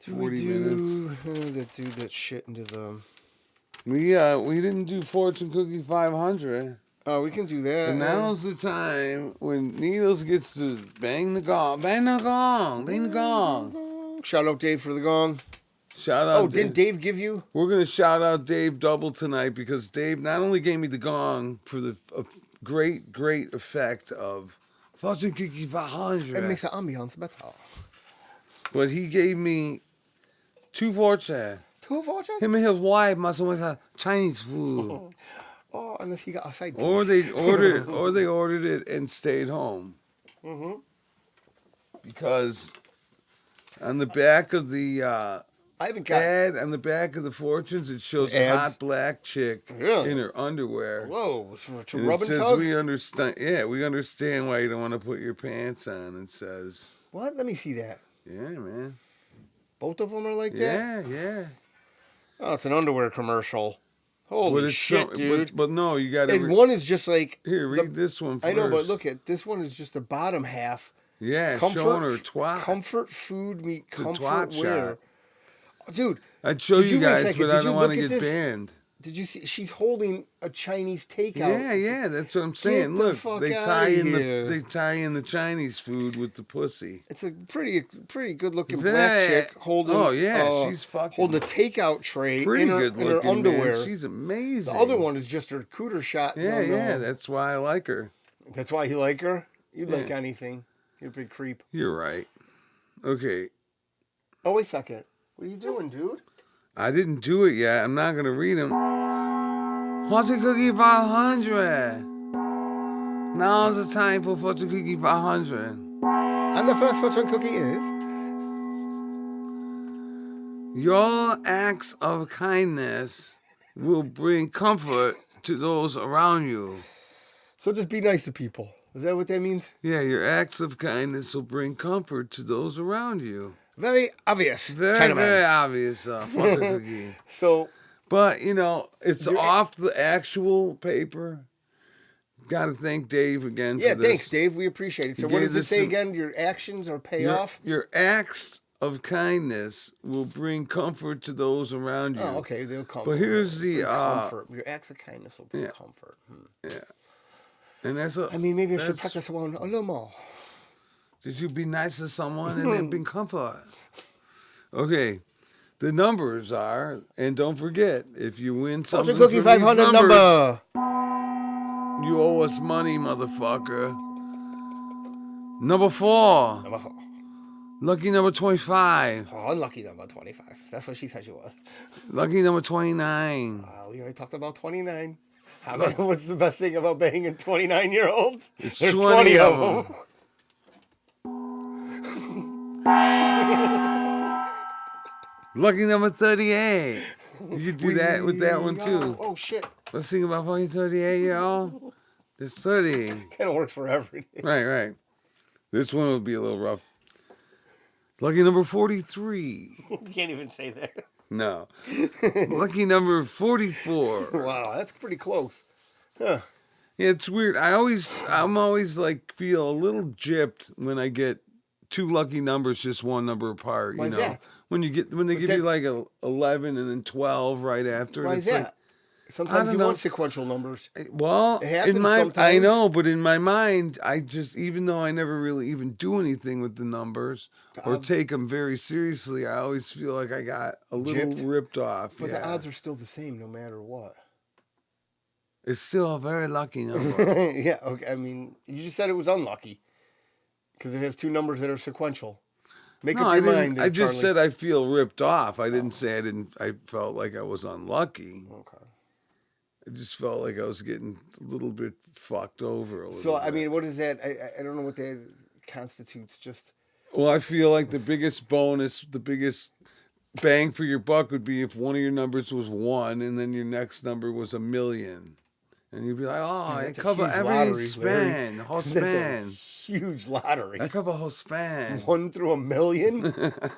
40 minutes. Do that shit into the. We didn't do fortune cookie 500. Oh, we can do that. And now's the time when Needles gets to bang the gong, bang the gong, bang the gong. Shout out Dave for the gong. Shout out. Oh, didn't Dave give you? We're gonna shout out Dave double tonight because Dave not only gave me the gong for the great effect of fortune cookie 500. It makes the ambiance better. But he gave me 2 fortune. 2 fortunes? Him and his wife must have went to Chinese food. Oh, unless he got a side piece. Or they ordered it and stayed home. Mm-hmm. Because on the back of the I haven't got. ad, on the back of the fortunes, it shows a Ads? hot black chick Really? in her underwear. Whoa, to And rub it and says, tug? we understand why you don't want to put your pants on. It says, What? Let me see that. yeah, man. Both of them are like that? Yeah. Oh, it's an underwear commercial. Holy it's shit, dude. But no, you got And to one is just like. here. Read this one first. I know, but look at this one is just the bottom half. Yeah, showing her twat. Comfort food meet It's a comfort twat wear. shot. Dude, I'd show Did you you wait a guys, second, but did I you don't want to look at get this? banned. did you see? She's holding a Chinese takeout. Yeah, that's what I'm saying. the Look, fuck they outta tie in here. the Chinese food with the pussy. It's a pretty good looking Very- black chick holding. Oh, yeah, she's fucking holding a takeout tray Pretty in her, good in her looking, underwear. man. She's amazing. The other one is just her cooter shot. Yeah, that's why I like her. That's why you like her. You'd like Yeah. anything. You're a big creep. You're right. Okay, Oh wait a second. What are you doing, dude? I didn't do it yet. I'm not gonna read them. Fortune Cookie 500. Now's the time for Fortune Cookie 500. And the first fortune cookie is. Your acts of kindness will bring comfort to those around you. So just be nice to people. Is that what that means? Yeah, your acts of kindness will bring comfort to those around you. Very obvious. Very, Chinaman. very obvious, Fortune Cookie. So But, you know, it's You're- off the actual paper. Got to thank Dave again yeah, for this. thanks, Dave. We appreciate it. So You what gave does it this say to- again? Your actions or pay off? Your acts of kindness will bring comfort to those around you. Oh, okay. They'll come. But here's the comfort. Your acts of kindness will bring yeah. comfort. And that's a. I mean, maybe I should that's- practice one a little more. Did you be nice to someone and then bring comfort? Okay. The numbers are, and don't forget, if you win something Fortune cookie from these 500 numbers, number. you owe us money, motherfucker. Number 4. Number 4. Lucky number 25. Oh, unlucky number 25. That's what she said she was. Lucky number 29. We already talked about 29. What's the best thing about banging 29-year-olds? There's 20 of them. Lucky number 38. You could do that with that one too. Oh, shit. Let's sing about fucking 38-year-old. There's 30. Kind of works for everything. Right. This one will be a little rough. Lucky number 43. You can't even say that. No. Lucky number 44. Wow, that's pretty close. Huh. Yeah, it's weird. I'm always like feel a little gypped when I get two lucky numbers just one number apart. Why you is know, that? when they give you like a 11 and then 12 right after. Why it, is it's like, that? I Sometimes don't you know. want sequential numbers. Well, It happens in my I sometimes. know, but in my mind, I just even though I never really even do anything with the numbers or odds- take them very seriously, I always feel like I got a little Gypped? ripped off. But yeah, the odds are still the same no matter what. it's still a very lucky number. Yeah, okay. I mean, you just said it was unlucky because it has two numbers that are sequential. Make No, up I your didn't. mind there, I just Charlie. said I feel ripped off. I didn't say I didn't. I felt like I was unlucky. Okay. I just felt like I was getting a little bit fucked over. A little So, bit. I mean, what is that? I don't know what that constitutes. Just Well, I feel like the biggest bonus, the biggest bang for your buck would be if one of your numbers was 1 and then your next number was 1,000,000. And you'd be like, oh, I that's a cover huge every lottery, Larry. span, whole That's a span. huge lottery. I cover whole span. 1 through 1,000,000.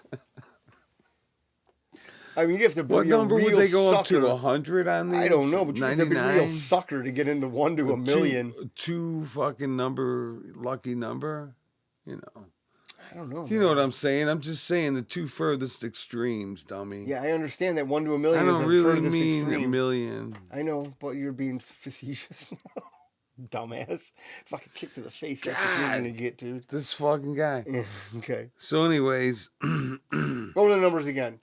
I mean, you have to be What a number real would they go up sucker. to? 100 on these? I don't know, but you have to be a real 99? sucker to get into 1 to 1,000,000. Two fucking lucky number. You know. I don't know. You know what I'm saying? I'm just saying the two furthest extremes, dummy. Yeah, I understand that 1 to I 1,000,000 is don't the really furthest mean extreme. 1,000,000. I know, but you're being facetious now. Dumbass. Fucking kick to the face. That's what you're God. going to get, dude. This fucking guy. Okay. So, anyways, Go to the numbers again.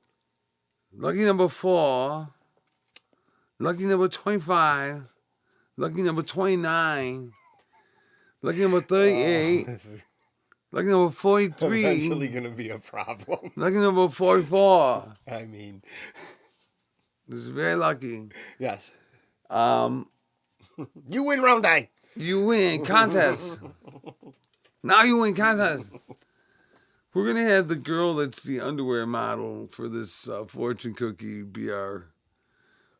lucky number 4, lucky number 25, lucky number 29, lucky number 38, This is lucky number eventually 43, going to be a problem. lucky number 44. I mean, This is very lucky. yes. Um, You win round die. you win contest. Now you win contest. We're gonna have the girl that's the underwear model for this fortune cookie BR.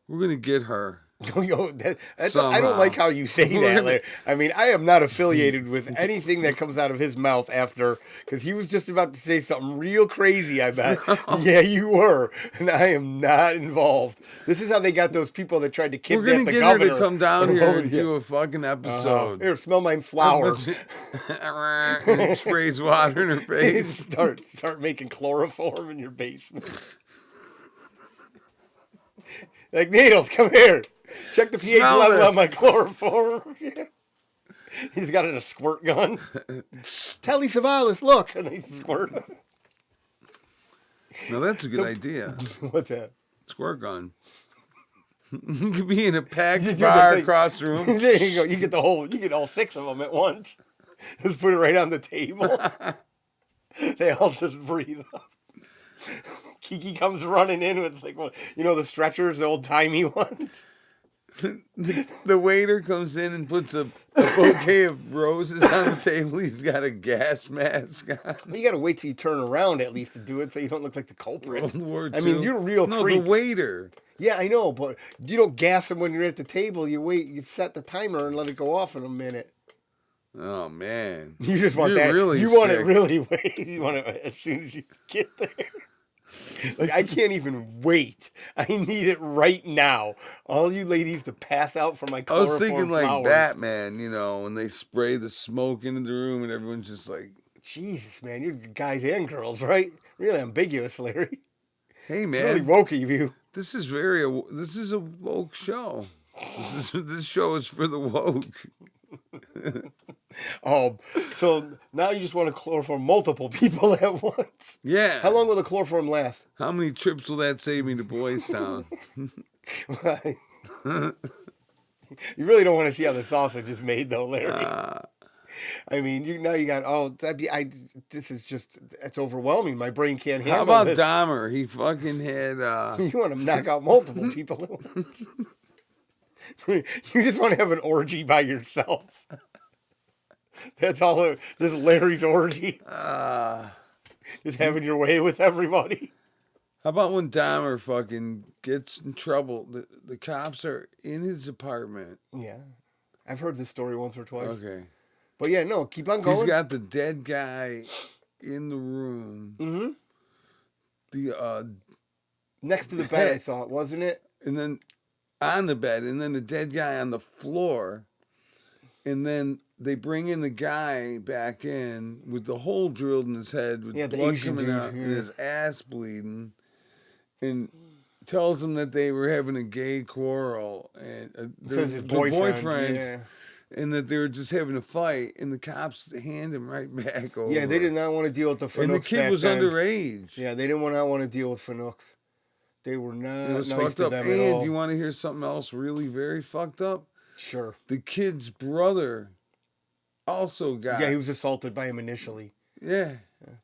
We're gonna get her. Yo, I Somehow. don't like how you say We're that, gonna- Larry. I mean, I am not affiliated with anything that comes out of his mouth after, because he was just about to say something real crazy, I bet. Yeah, you were. And I am not involved. This is how they got those people that tried to We're kidnap gonna the get her governor. to come down here and Yeah. do a fucking episode. Here, smell my flowers. And sprays water in her face. start making chloroform in your basement. Like, Needles, come here. Check the pH Smell level this. on my chloroform. He's got it in a squirt gun. Telly Savalas, look. And they squirt. Now that's a good idea. What's that? Squirt gun. You could be in a You packed do the bar thing. across the room. There you go. You get all 6 of them at once. Just put it right on the table. They all just breathe up. Kiki comes running in with the stretchers, the old timey ones. The waiter comes in and puts a bouquet of roses on the table. He's got a gas mask on. You got to wait till you turn around at least to do it, so you don't look like the culprit. World War I mean, II. you're a real No, creep. the waiter. Yeah, I know, but you don't gas them when you're at the table. You wait, you set the timer and let it go off in a minute. Oh man, You just want You're that. really You want it sick. really wait. You want it as soon as you get there. Like, I can't even wait. I need it right now. All you ladies to pass out for my I chloroform was thinking like flowers. Batman, when they spray the smoke into the room and everyone's just like, Jesus, man, you're guys and girls, right? Really ambiguous, Larry. "Hey It's really man, woke of you. this is a woke show. This show is for the woke." Oh, so now you just want to chloroform multiple people at once. Yeah. How long will the chloroform last? How many trips will that save me to Boys Town? You really don't want to see how the sausage is made, though, Larry. I mean, you got this is just, it's overwhelming. My brain can't handle How about this. Dahmer? He fucking had. You want to knock out multiple people at once. You just want to have an orgy by yourself. That's all. Just Larry's orgy. Just having your way with everybody. How about when Dahmer fucking gets in trouble? The cops are in his apartment. Yeah, I've heard this story once or twice. Okay. But yeah, no, keep on going. He's got the dead guy in the room. Mm-hmm. The Next to the bed, I thought, wasn't it? and then on the bed, and then the dead guy on the floor, and then they bring in the guy back in with the hole drilled in his head with Yeah, the blood Asian coming dude, out yeah. and his ass bleeding, and tells them that they were having a gay quarrel and Says his the boyfriend, boyfriends, yeah. and that they were just having a fight, and the cops hand him right back over. Yeah, they did not want to deal with the Fanooks And the kid back was then. underage. Yeah, they didn't want to deal with Fanooks. They were not It was nice fucked to up. them And at all. you want to hear something else really very fucked up? Sure. The kid's brother also got. Yeah, he was assaulted by him initially. Yeah.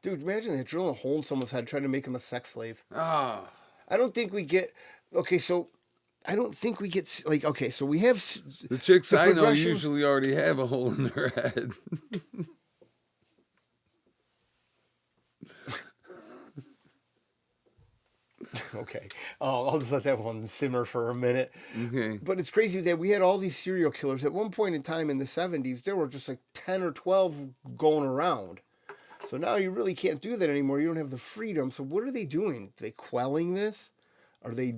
Dude, imagine that, drilling a hole in someone's head trying to make him a sex slave. Ah. I don't think we get... Okay, so... I don't think we get... Like, okay, so we have... The chicks the I know progression- usually already have a hole in their head. Okay. I'll just let that one simmer for a minute. Okay. But it's crazy that we had all these serial killers. At one point in time in the 70s, there were just like 10 or 12 going around. So now you really can't do that anymore. You don't have the freedom. So what are they doing? Are they quelling this? Are they,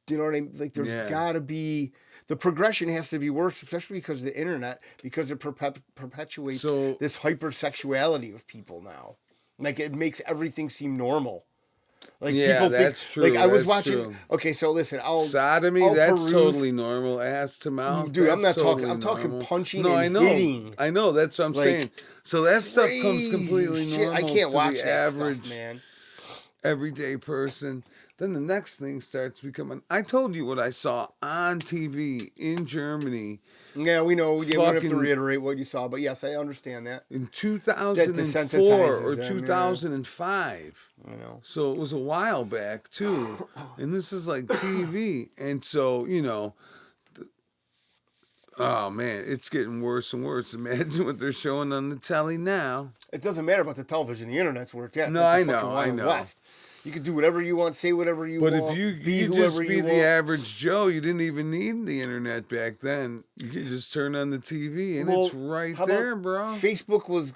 you know what I mean? Like there's got to be, the progression has to be worse, especially because of the internet, because it perpetuates this hypersexuality of people now. Like it makes everything seem normal. Like people that's think, true. like I was that's watching. True. Okay, so listen, sodomy. That's totally normal. Ass to mouth. Dude, I'm not that's talking. I'm totally talking normal. punching No, and I know. hitting. I know. That's what I'm Like, saying. So that stuff comes completely shit. normal I can't to watch the that average stuff, man. everyday person. Then the next thing starts becoming. I told you what I saw on TV in Germany. Yeah, we know. We don't have to Fucking- reiterate what you saw, but yes, I understand that. In That 2004 desensitizes or them, yeah. 2005. I know. So it was a while back too. And this is like TV. And so, you know, oh man, it's getting worse and worse. Imagine what they're showing on the telly now. It doesn't matter about the television. The internet's where it's at. No, That's I the fucking know, I Wild know. West. You can do whatever you want, say whatever you But want. if you be just whoever be you the want. average Joe, you didn't even need the internet back then. You could just turn on the TV and Well, it's right how about there, bro. Facebook was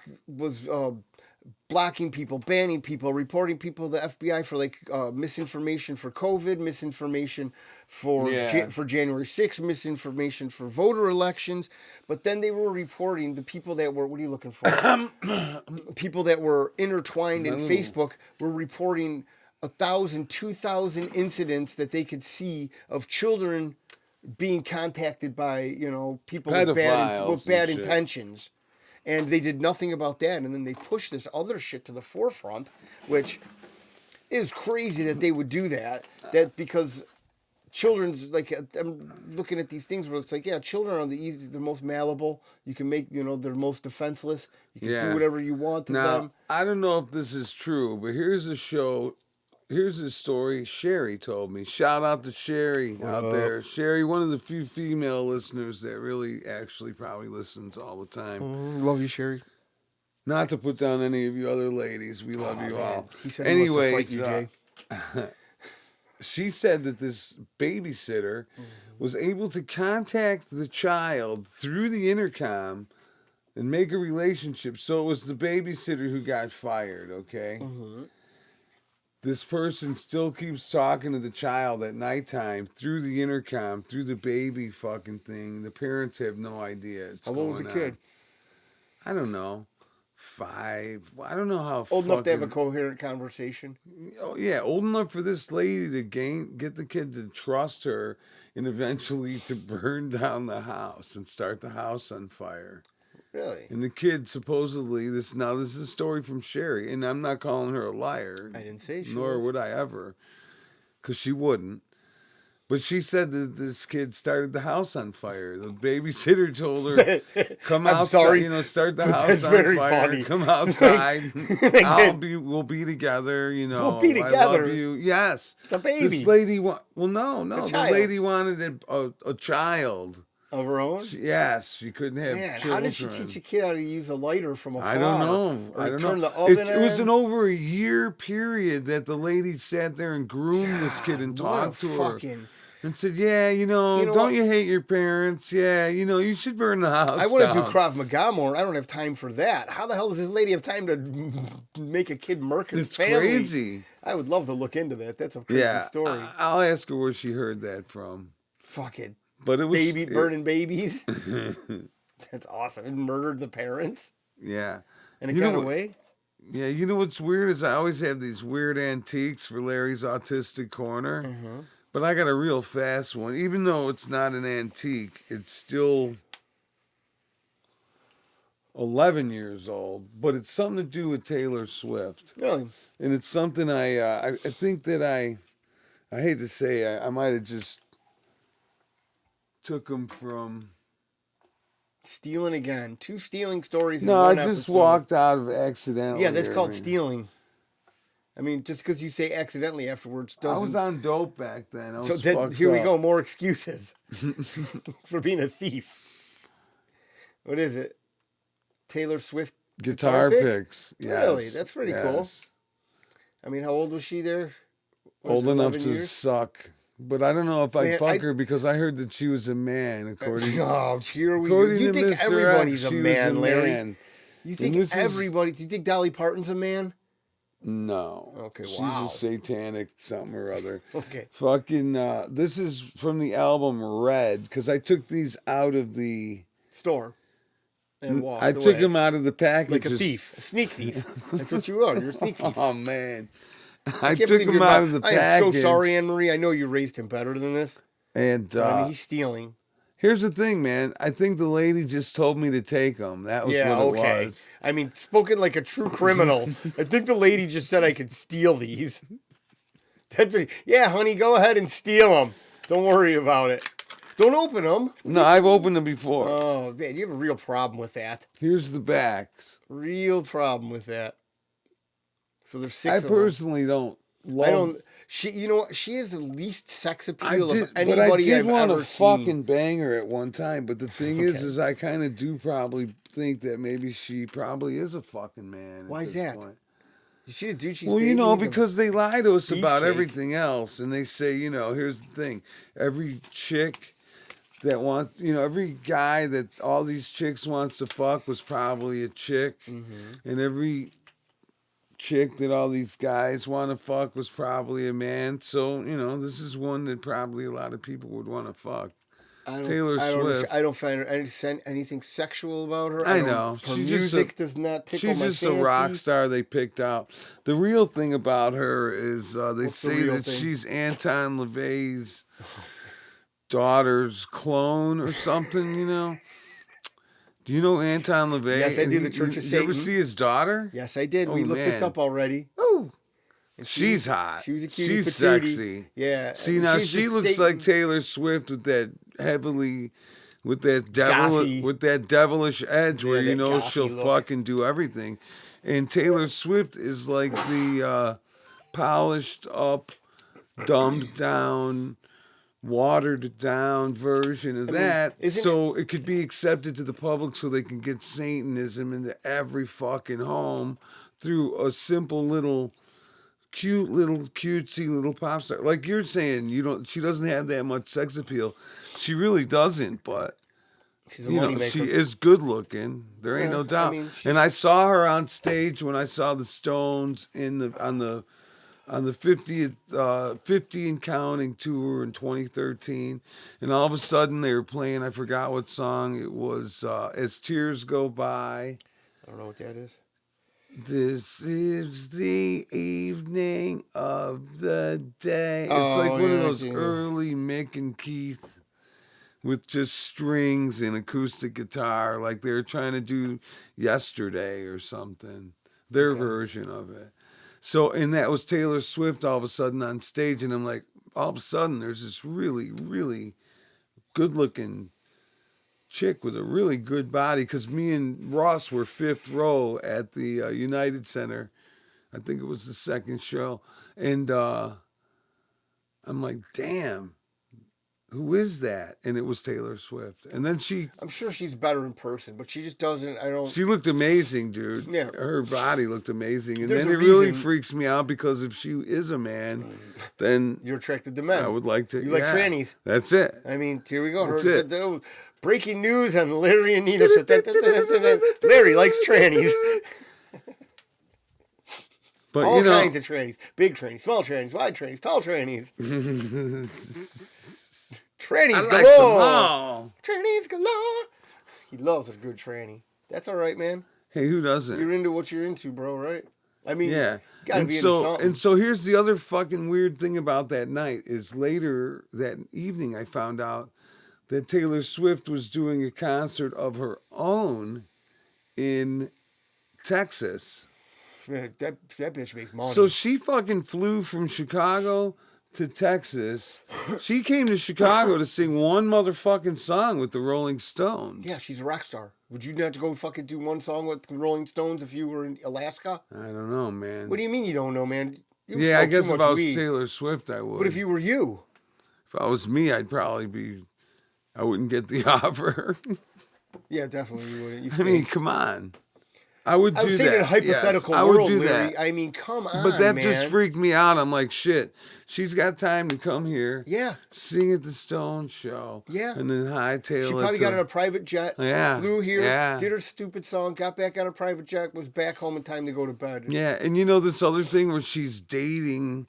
blocking people, banning people, reporting people to the FBI for like misinformation for COVID, misinformation for for January 6th, misinformation for voter elections. But then they were reporting the people that were, what are you looking for? People that were intertwined in Facebook were reporting 1,000, 2,000 incidents that they could see of children being contacted by, you know, people with Pedophiles bad and shit. intentions. And they did nothing about that. And then they pushed this other shit to the forefront, which is crazy that they would do that. That because children's, like, I'm looking at these things where it's like, yeah, children are the most malleable. You can make, you know, they're most defenseless. You can do whatever you want to now, them. I don't know if this is true, but here's a show. Here's a story Sherry told me. Shout out to Sherry out there. Sherry, one of the few female listeners that really actually probably listens all the time. Love you, Sherry. Not to put down any of you other ladies. We love you all. He said he wants to fight you, Jay. She said that this babysitter was able to contact the child through the intercom and make a relationship. So it was the babysitter who got fired, okay? This person still keeps talking to the child at nighttime through the intercom, through the baby fucking thing. The parents have no idea. How old was the kid? I don't know. 5. I don't know how Old enough to have a coherent conversation. Oh yeah, old enough for this lady to get the kid to trust her and eventually to burn down the house and start the house on fire. Really? And the kid supposedly this is a story from Sherry, and I'm not calling her a liar. I didn't say she nor was. would I ever, because she wouldn't. But she said that this kid started the house on fire. The babysitter told her, "Come outside, sorry, you know, start the but house that's on very fire. funny. Come outside. Like We'll be together. You know, We'll be I together. love you. Yes, The baby. This lady no. The child. lady wanted a child. Of her own? She couldn't have Man, children. how did she teach a kid how to use a lighter from afar? I don't know. Or I don't turn know. the oven It was on? an over a year period that the lady sat there and groomed this kid and talked to her. And said, yeah, you know know don't what? you hate your parents? Yeah, you should burn the house I want to do down. Krav Maga more. I don't have time for that. How the hell does this lady have time to make a kid murk his It's family? crazy. I would love to look into that. That's a crazy story. I'll ask her where she heard that from. Fucking But it was burning babies. That's awesome. And murdered the parents, Yeah. and it You know got what- away. Yeah, you know what's weird is I always have these weird antiques for Larry's Autistic Corner, Mm-hmm. but I got a real fast one. Even though it's not an antique, it's still 11 years old, but it's something to do with Taylor Swift. Really? And it's something I think that I hate to say, I might have just took them from. Stealing again. 2 stealing stories in No, I one just episode. walked out of accidentally. Yeah, that's called I mean. stealing. I mean, just because you say accidentally afterwards doesn't. I was on dope back then. I was so that, fucked here we up. go. More excuses for being a thief. What is it? Taylor Swift Guitar picks. Yes. Really? That's pretty cool. Yes. I mean, how old was she there? Was Old it enough 11 to years? suck. But I don't know if I'd Man, fuck her because I heard that she was a man. According Oh, here we go. according You to think Mr. everybody's X, a she man, was a Larry? man. You think this is- everybody? Do you think Dolly Parton's a man? No. Okay, She's wow. a satanic something or other. Okay. Fucking, this is from the album Red, because I took these out of the... Store. And walked I away. took them out of the package. Like a thief. A sneak thief. That's what you are. You're a sneak thief. Oh, man. I I can't took believe them you're out not- of the I package. am so sorry, Anne Marie. I know you raised him better than this. And I mean, he's stealing. here's the thing, man. I think the lady just told me to take them. That was Yeah, what it okay. was. I mean, spoken like a true criminal. I think the lady just said I could steal these. That's what, yeah, honey, go ahead and steal them. Don't worry about it. Don't open them. No, I've opened them before. Oh, man, you have a real problem with that. Here's the backs. Real problem with that. So there's 6 I of them. personally don't love. I don't. She, you know what? She has the least sex I appeal did, of but I anybody did I've want ever to seen. fucking bang her at one time. But the thing is Okay. I kind of do probably think that maybe she probably is a fucking man. at Why is this that? point. You see the dude she's Well, you dating? know, He's a- because they lie to us about beefcake. everything else, and they say, you know, here's the thing: every chick that wants, you know, every guy that all these chicks wants to fuck was probably a chick, and every chick that all these guys want to fuck was probably a man. So, you know, this is one that probably a lot of people would want to fuck. Taylor Swift. I don't find anything sexual about her. I don't- know. Her She's just music a- does not tickle She's my just fancy. a rock star they picked out. The real thing about her is they What's the say real that thing? she's Anton LaVey's daughter's clone or something, you know? Do you know Anton LaVey? Yes, I do, And the Church of You ever Satan. see his daughter? Yes, I did. Oh, we looked this man. up already. Oh, And she's hot. She was a cutie She's patootie. sexy. Yeah. See, now she's she just looks Satan. like Taylor Swift with that devilish edge where Yeah, you that know gothy she'll look. fucking do everything. And Taylor Swift is like the polished up, dumbed down, watered down version of that. isn't So it could be accepted to the public so they can get Satanism into every fucking home through a simple little cutesy little pop star. Like you're saying, she doesn't have that much sex appeal. She really doesn't, but She's a you know, moneymaker. she is good looking. There ain't Yeah, no I doubt. mean, she's- And I saw her on stage when I saw the Stones on the 50th 50 and counting tour in 2013, and all of a sudden they were playing, I forgot what song it was, As Tears Go By. I don't know what that is. This is the evening of the day. It's Oh, like one yeah, of those yeah. early Mick and Keith with just strings and acoustic guitar, like they were trying to do Yesterday or something. Their version of it. So, and that was Taylor Swift all of a sudden on stage, and I'm like, all of a sudden there's this really, really good-looking chick with a really good body, because me and Ross were fifth row at the United Center. I think it was the second show. And I'm like, damn, who is that? And it was Taylor Swift. And then I'm sure she's better in person, but she just doesn't. I don't. she looked amazing, dude. Yeah. Her body looked amazing. And There's then a it really reason- freaks me out, because if she is a man, then You're attracted to men. I would like to. You like yeah, trannies. That's it. I mean, here we go. That's it. Breaking news on Larry and Nina. Larry likes trannies. But All you know, kinds of trannies. Big trannies, small trannies, wide trannies, tall trannies. Trannies I like them galore. all. Trannies galore. He loves a good tranny. That's all right, man. Hey, who doesn't? You're into what you're into, bro, right? I mean, Yeah. gotta And be into something. so here's the other fucking weird thing about that night is later that evening I found out that Taylor Swift was doing a concert of her own in Texas. Man, that bitch makes money. So she fucking flew from Chicago to Texas. She came to Chicago to sing one motherfucking song with the Rolling Stones. Yeah, she's a rock star. Would you not go fucking do one song with the Rolling Stones if you were in Alaska? I don't know, man. What do you mean you don't know, man? You Yeah, I smoke too guess if much I was weed. Taylor Swift, I would. But if you were you, If I was me, I'd probably be. I wouldn't get the offer. yeah, definitely you wouldn't. You I mean, stink. come on. I would I do was thinking that. a hypothetical yes, I world, would do Larry. that. I mean, come on, But that man. just freaked me out. I'm like, shit. She's got time to come here, Yeah, sing at the Stone show, Yeah. and then hightail it. she probably got on a private jet. Yeah, Flew here, yeah. did her stupid song, got back on a private jet, was back home in time to go to bed. Yeah, and you know this other thing where she's dating,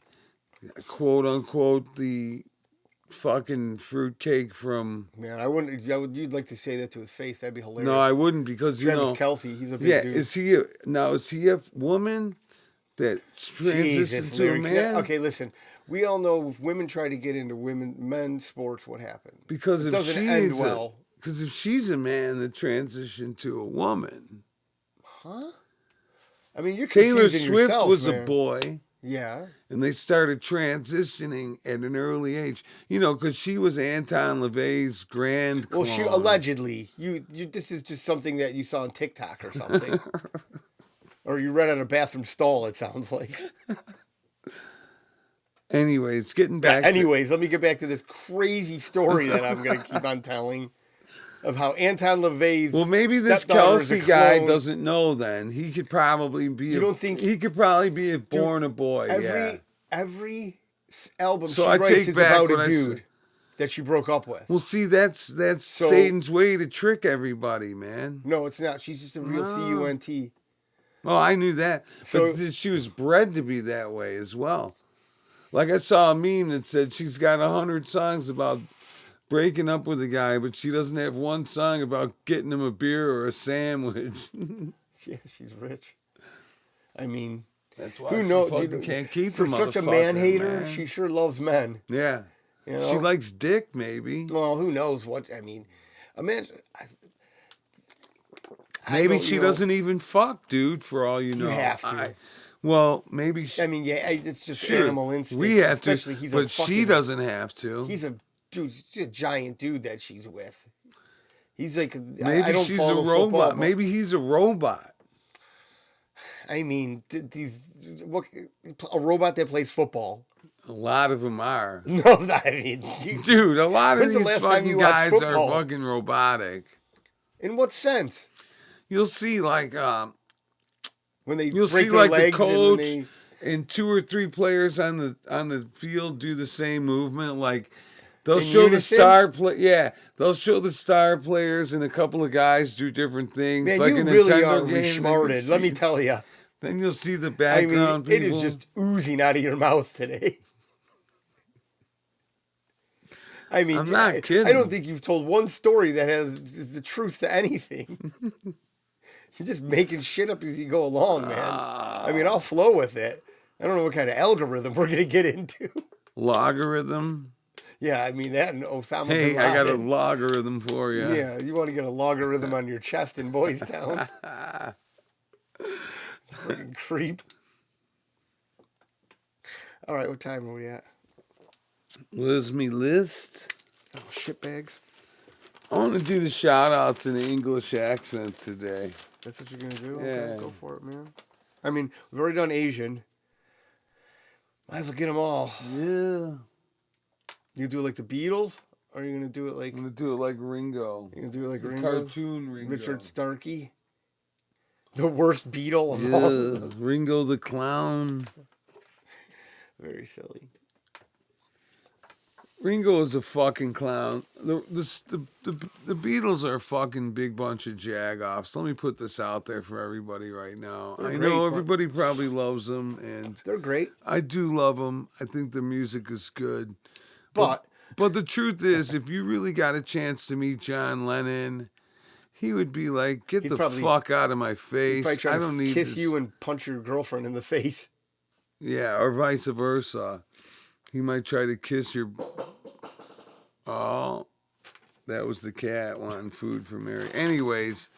quote unquote, the fucking fruitcake from. Man, I wouldn't. You'd like to say that to his face. That'd be hilarious. No, I wouldn't because you Travis know. Kelsey, he's a big Yeah, dude. is he a woman that transitions Jesus, to a Larry. man? Okay, listen. We all know if women try to get into men's sports, what happens? Because it if doesn't end well. Because if she's a man that transitioned to a woman, Huh? I mean, you're Taylor confusing Swift yourself, was man. a boy, Yeah. and they started transitioning at an early age. You know, because she was Anton LaVey's grand Well, clone. she allegedly. You. This is just something that you saw on TikTok or something, or you read on a bathroom stall. It sounds like. Anyways, getting back. Anyways, let me get back to this crazy story that I'm going to keep on telling of how Anton LaVey's. Well, maybe this stepdaughter is a Kelsey guy clone. doesn't know. Then he could probably be. You don't think- he could probably be born a boy? Yeah. Every album So she I writes take is back about what a I dude said. that she broke up with. Well, see, that's Satan's way to trick everybody, man. No, it's not. She's just a real cunt. Oh, I knew that. So- But she was bred to be that way as well. Like I saw a meme that said she's got 100 songs about breaking up with a guy, but she doesn't have one song about getting him a beer or a sandwich. Yeah, she's rich. I mean, That's why who she knows? fucking Dude, can't keep for the such a motherfucker, man hater, man. she sure loves men. Yeah. You know? She likes dick, maybe. Well, who knows what? I mean, imagine. Maybe don't- she you know, doesn't even fuck, dude, for all you know. have to. Well, maybe she, I mean, yeah, it's just sure, animal instinct. we have especially to, he's but a she fucking, doesn't have to. He's a dude. He's a giant dude that she's with. He's like Maybe I don't she's a follow robot. football, but- Maybe he's a robot. I mean, a robot that plays football. A lot of them are. No, I mean, Dude, a lot of When's the these last time fucking you watched guys are football? fucking robotic. in what sense? You'll see, like, When they you'll break see, their like, the legs coach and and 2 or 3 players on the field do the same movement. Like, they'll In show unison? the star play. Yeah, they'll show the star players, and a couple of guys do different things. man, like you a really Nintendo are game, and then resmarted. you Let me see- tell you. Then you'll see the I background mean, it people. is just oozing out of your mouth today. I mean, I'm not I kidding. don't think you've told one story that has the truth to anything. You're just making shit up as you go along, man. I mean, I'll flow with it. I don't know what kind of algorithm we're gonna get into. Logarithm. Yeah, I mean that and Osama Hey, bin I got a Laden. logarithm for you. Yeah, you want to get a logarithm on your chest in Boys Town. Fucking creep. All right, what time are we at? Where's me list? Oh, shitbags. I want to do the shout outs in an English accent today. That's what you're going to do? Yeah. Okay, go for it, man. I mean, we've already done Asian. Might as well get them all. Yeah. You do it like the Beatles? Or are you going to do it like... I'm going to do it like Ringo. You going to do it like The Ringo? cartoon Ringo. Richard Starkey? The worst Beatle of all. Yeah. Ringo the Clown. Very silly. Ringo is a fucking clown. The Beatles are a fucking big bunch of jag-offs. Let me put this out there for everybody right now. They're I great, know but- everybody probably loves them, and They're great. I do love them. I think the music is good. But... But the truth is, if you really got a chance to meet John Lennon, he would be like, "Get He'd the probably- fuck out of my He'd probably face! try I to don't need kiss this." you and punch your girlfriend in the face. Yeah, or vice versa. He might try to kiss your. Oh, that was the cat wanting food for Mary. Anyways,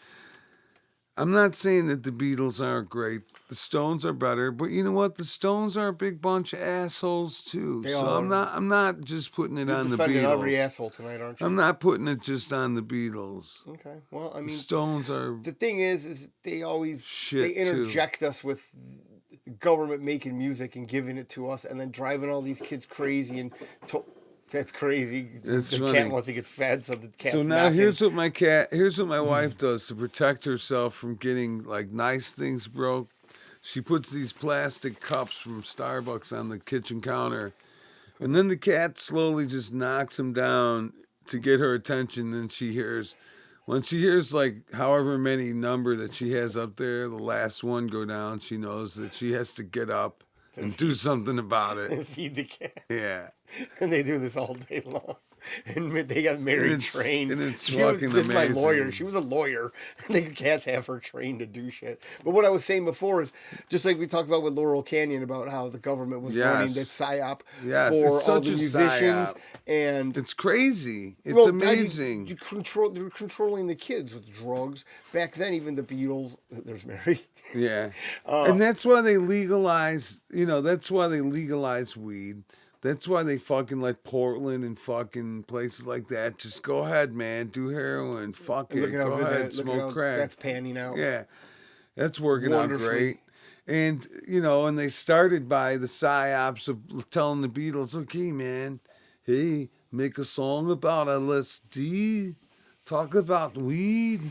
I'm not saying that the Beatles aren't great. The Stones are better, but you know what? The Stones are a big bunch of assholes too. They So all I'm are. not just putting it You're on the defending every Beatles. asshole tonight, aren't you? I'm not putting it just on the Beatles. Okay. Well, I The mean, Stones are the thing is they always shit they interject us with the government making music and giving it to us, and then driving all these kids crazy and. That's crazy. That's the funny. cat wants to get fed, so the cat's So now knocking. here's what my wife does to protect herself from getting like nice things broke. She puts these plastic cups from Starbucks on the kitchen counter, and then the cat slowly just knocks them down to get her attention. Then when she hears like however many number that she has up there, the last one go down, she knows that she has to get up and do something about it. And feed the cat. Yeah. And they do this all day long. And they got Mary trained. And it's She fucking was my amazing. lawyer. She was a lawyer. And the cats have her trained to do shit. But what I was saying before is, just like we talked about with Laurel Canyon, about how the government was running that psyop Yes, for it's all such the a musicians. psyop. And It's crazy. It's well, amazing. You're controlling the kids with drugs. Back then, even the Beatles. There's Mary. Yeah. And that's why they legalize, that's why they legalize weed. That's why they fucking let Portland and fucking places like that just go ahead, man. Do heroin. Fuck it. Look at how Go good ahead. look at Smoke how crack. that's panning out. Yeah. That's working Wonderfully. out great. And, and they started by the psyops of telling the Beatles, okay, man, hey, make a song about LSD. Talk about weed.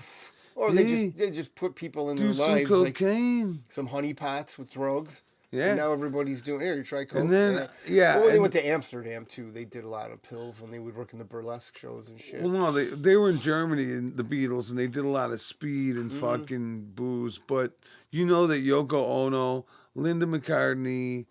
Or Hey, they just put people in do their some lives like cocaine. some honeypots with drugs. Yeah. And now everybody's doing, here, you try coke. And then, yeah. Well, when they and- went to Amsterdam, too, they did a lot of pills when they would work in the burlesque shows and shit. Well, no, they were in Germany, and the Beatles, and they did a lot of speed and Mm-hmm. fucking booze. But you know that Yoko Ono, Linda McCartney,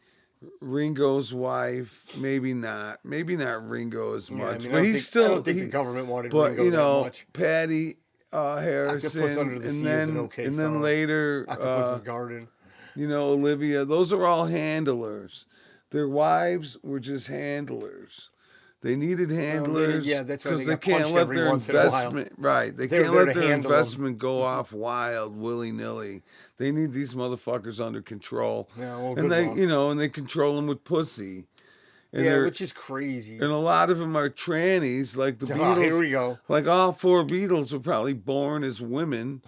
Ringo's wife, maybe not Ringo as Yeah, much, I mean, but he's still. I don't think the government wanted But Ringo that much. Patty Harrison, Octopus Under the and Sea then is an okay and then song. later, Octopus's Garden. Olivia. Those are all handlers. Their wives were just handlers. They needed handlers yeah, that's why they they got can't punched let every their once in a while. investment right. They They were can't there let to their handle 'em. investment go off wild, willy nilly. They need these motherfuckers under control. Yeah, well, and good they, luck. and they control them with pussy. And Yeah, they're- which is crazy. and a lot of them are trannies, like the Oh, Beatles. here we go. Like all four Beatles were probably born as women.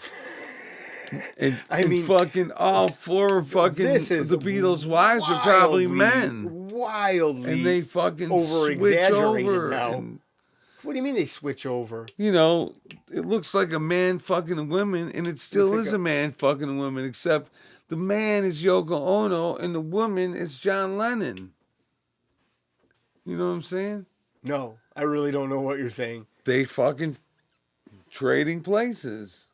And, I mean, fucking all four fucking This is the Beatles' wives are probably men, Wildly. and they fucking switch over-exaggerated over. now. And, What do you mean they switch over? it looks like a man fucking a woman, and it still Looks is like a man fucking a woman, except the man is Yoko Ono and the woman is John Lennon. You know what I'm saying? No, I really don't know what you're saying. They fucking trading places.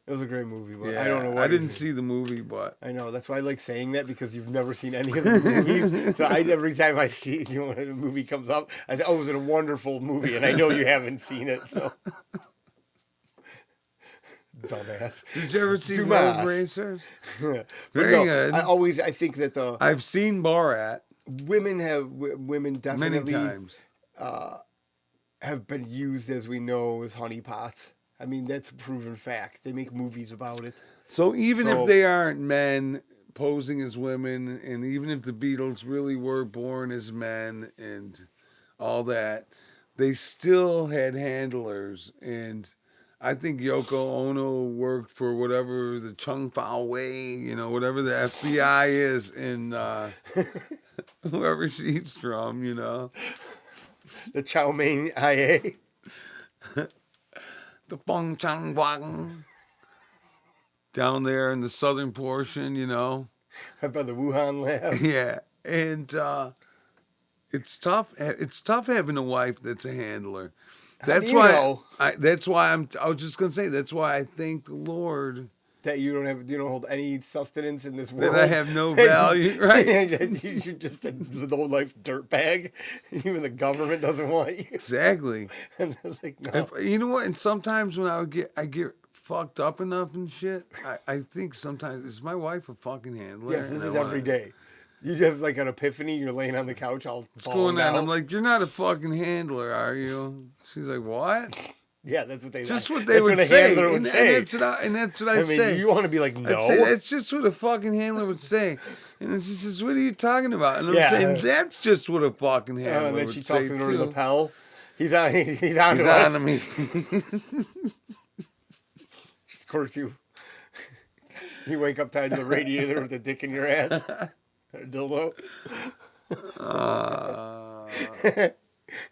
It was a great movie, but Yeah, I don't know what I you're didn't saying. see the movie, but I know, that's why I like saying that, because you've never seen any of the movies. So every time I see when a movie comes up, I say, oh, it was a wonderful movie, and I know you haven't seen it, so. Dumbass. did you ever see Dumas. Road Racers? But Very no, good. I think that the I've seen Borat women many definitely times. have been used, as we know, as honeypots. I mean, that's a proven fact. They make movies about it. So even So- if they aren't men posing as women, and even if the Beatles really were born as men and all that, they still had handlers. And I think Yoko Ono worked for whatever the Chung Pao Wei, whatever the FBI is in whoever she's from, The Chow Mein IA. the Feng Chang Wang down there in the southern portion, Right by the Wuhan lab. Yeah, and it's tough. It's tough having a wife that's a handler. That's do you why. know? That's why I was just gonna say. That's why I thank the Lord That you don't hold any sustenance in this world. that I have no value. Right? You're just a low life dirtbag. Even the government doesn't want you. Exactly. And they're like, no. You know what? And sometimes when I get fucked up enough and shit, I think sometimes, is my wife a fucking handler? Yes, this And is I wanna- every day. You have like an epiphany. You're laying on the couch all What's falling going on? down. I'm like, you're not a fucking handler, are you? She's like, what? Yeah, that's what they. Just what they that's would what a say. handler would And say. that's what I I mean, say. you want to be like, no. I'd say that's just what a fucking handler would say. And then she says, what are you talking about? And I'm Yeah. saying, that's just what a fucking handler And then would she say, talks to her too. to the pal. He's on. He's on. He's to us. on to me. She squirts you. You wake up tied to the radiator with a dick in your ass. A dildo.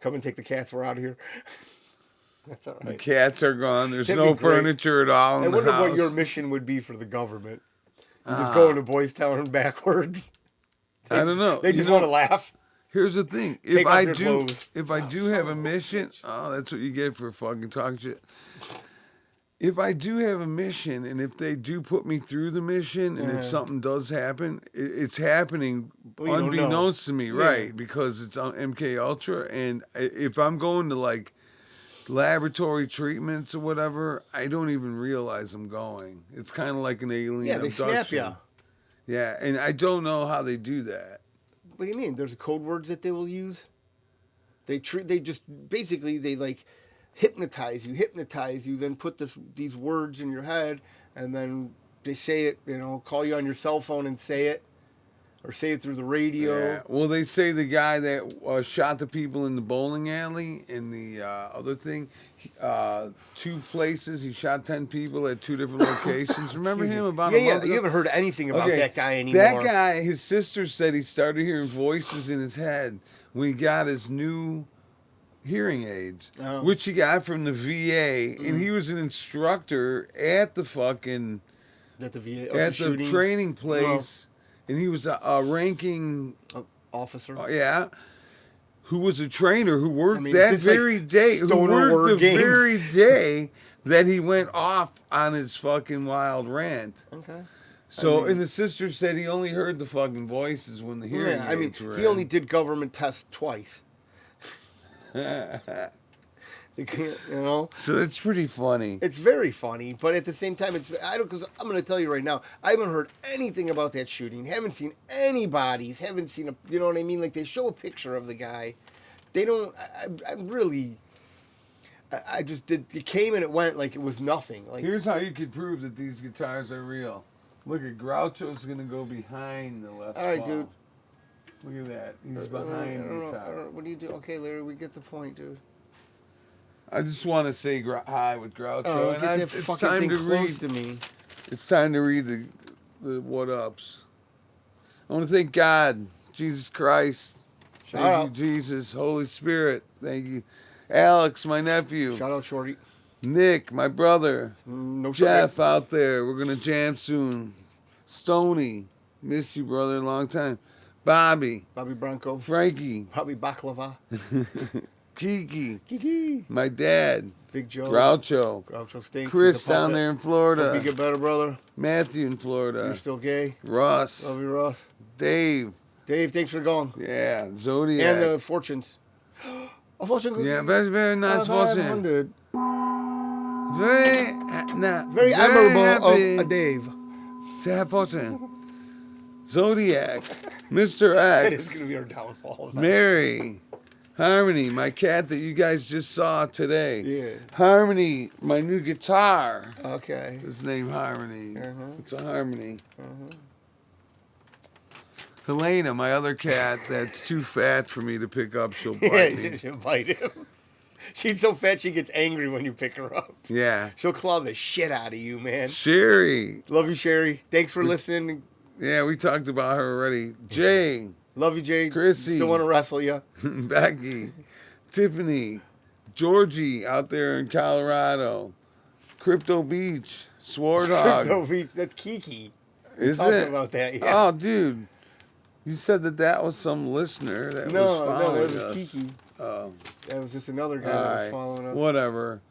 Come and take the cats. We're out of here. That's all The right. cats are gone. There's That'd no be great. furniture at all I in the wonder house. what your mission would be for the government. You just go into Boys Town and backwards. I don't know. They You just know, want to laugh. Here's the thing. Take If off I your do, clothes. if I do have a mission, oh, that's what you get for fucking talking shit. If I do have a mission, and if they do put me through the mission, and if something does happen, it's happening Well, you don't know. unbeknownst to me, Yeah. right? Because it's on MK Ultra, and if I'm going to like laboratory treatments or whatever, I don't even realize I'm going. It's kind of like an alien Yeah, they abduction. snap you. Yeah, and I don't know how they do that. What do you mean? There's code words that they will use. They just basically they like hypnotize you, then put these words in your head, and then they say it. Call you on your cell phone and say it, or say it through the radio. Yeah. Well, they say the guy that shot the people in the bowling alley and the other thing, 2 places, he shot 10 people at 2 different locations. Remember him about a Yeah. month ago? You haven't heard anything about Okay, that guy anymore. That guy, his sister said he started hearing voices in his head when he got his new hearing aids, Oh. which he got from the VA, and he was an instructor at the fucking That the VA at the shooting training place, and he was a ranking officer. who was a trainer who worked I mean, that it's just like very day, who stoner worked word the games. very day that he went off on his fucking wild rant. Okay. So, and the sister said he only heard the fucking voices when the hearing Yeah, I mean, aids were he in. only did government tests twice. They can't, So it's pretty funny. It's very funny, but at the same time, because I'm going to tell you right now, I haven't heard anything about that shooting. Haven't seen any bodies. Haven't seen you know what I mean? Like they show a picture of the guy. They don't. I just did. It came and it went like it was nothing. Like Here's how you could prove that these guitars are real. Look at Groucho's gonna go behind the Les Paul. All right, dude. Look at that. He's I behind the don't know, guitar. what do you do? Okay, Larry, we get the point, dude. I just want to say hi with Groucho. Oh, and get that it's fucking time thing to close read. to me. It's time to read the what ups. I want to thank God, Jesus Christ. Shout Thank out. you, Jesus, Holy Spirit. Thank you, Alex, my nephew. Shout out, Shorty. Nick, my brother. No Jeff out there. We're gonna jam soon. Stony, miss you, brother, a long time. Bobby, Bobby Bronco. Frankie, Bobby Baklava. Kiki, Kiki. my dad, Big Joe. Groucho, Groucho stinks. Chris He's a down puppet. there in Hope Florida, you get better, brother. Matthew in Florida, You're still gay. Russ, Love you, Ross. Dave, Dave, thanks for going. yeah, Zodiac, And the fortunes. A fortune cookie. yeah, very very nice fortune, 500. very admirable happy of a Dave. to have fortune. Zodiac, Mr. That is X, going to be our downfall. Mary, Harmony, my cat that you guys just saw today. Yeah. Harmony, my new guitar. Okay. His name Harmony. Uh-huh. It's a Harmony. Helena, my other cat that's too fat for me to pick up. She'll bite me. She'll bite him. She's so fat she gets angry when you pick her up. Yeah. She'll claw the shit out of you, man. Sherry. Love you, Sherry. Thanks for listening. Yeah, we talked about her already. Jay. Love you, Jade. Chrissy. Still want to wrestle you. Becky. Tiffany. Georgie out there in Colorado. Crypto Beach. Swordhog. Crypto Beach. That's Kiki. Is Talked it? about that, yeah. Oh, dude. You said that was some listener that was No, following that was us. Kiki. Oh. That was just another guy All that was right. following us. Whatever.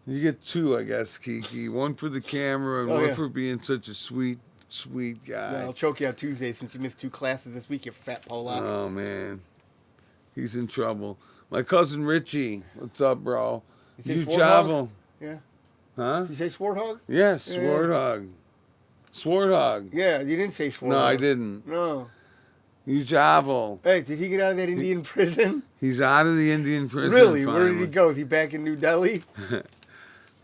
You get 2, I guess, Kiki. 1 for the camera and Oh, 1 yeah. for being such a sweet guy. Yeah, I'll choke you on Tuesday since you missed 2 classes this week, you fat Pola. Oh, man. He's in trouble. My cousin Richie. What's up, bro? He says You Warthog? Javo. Yeah. Huh? Did you say Swarthog? Yes, Yeah. Swarthog. Swarthog. Yeah, you didn't say Swarthog. No, I didn't. No. Ujavel. Hey, did he get out of that Indian prison? He's out of the Indian prison. Really? Where did he finally. go? Is he back in New Delhi?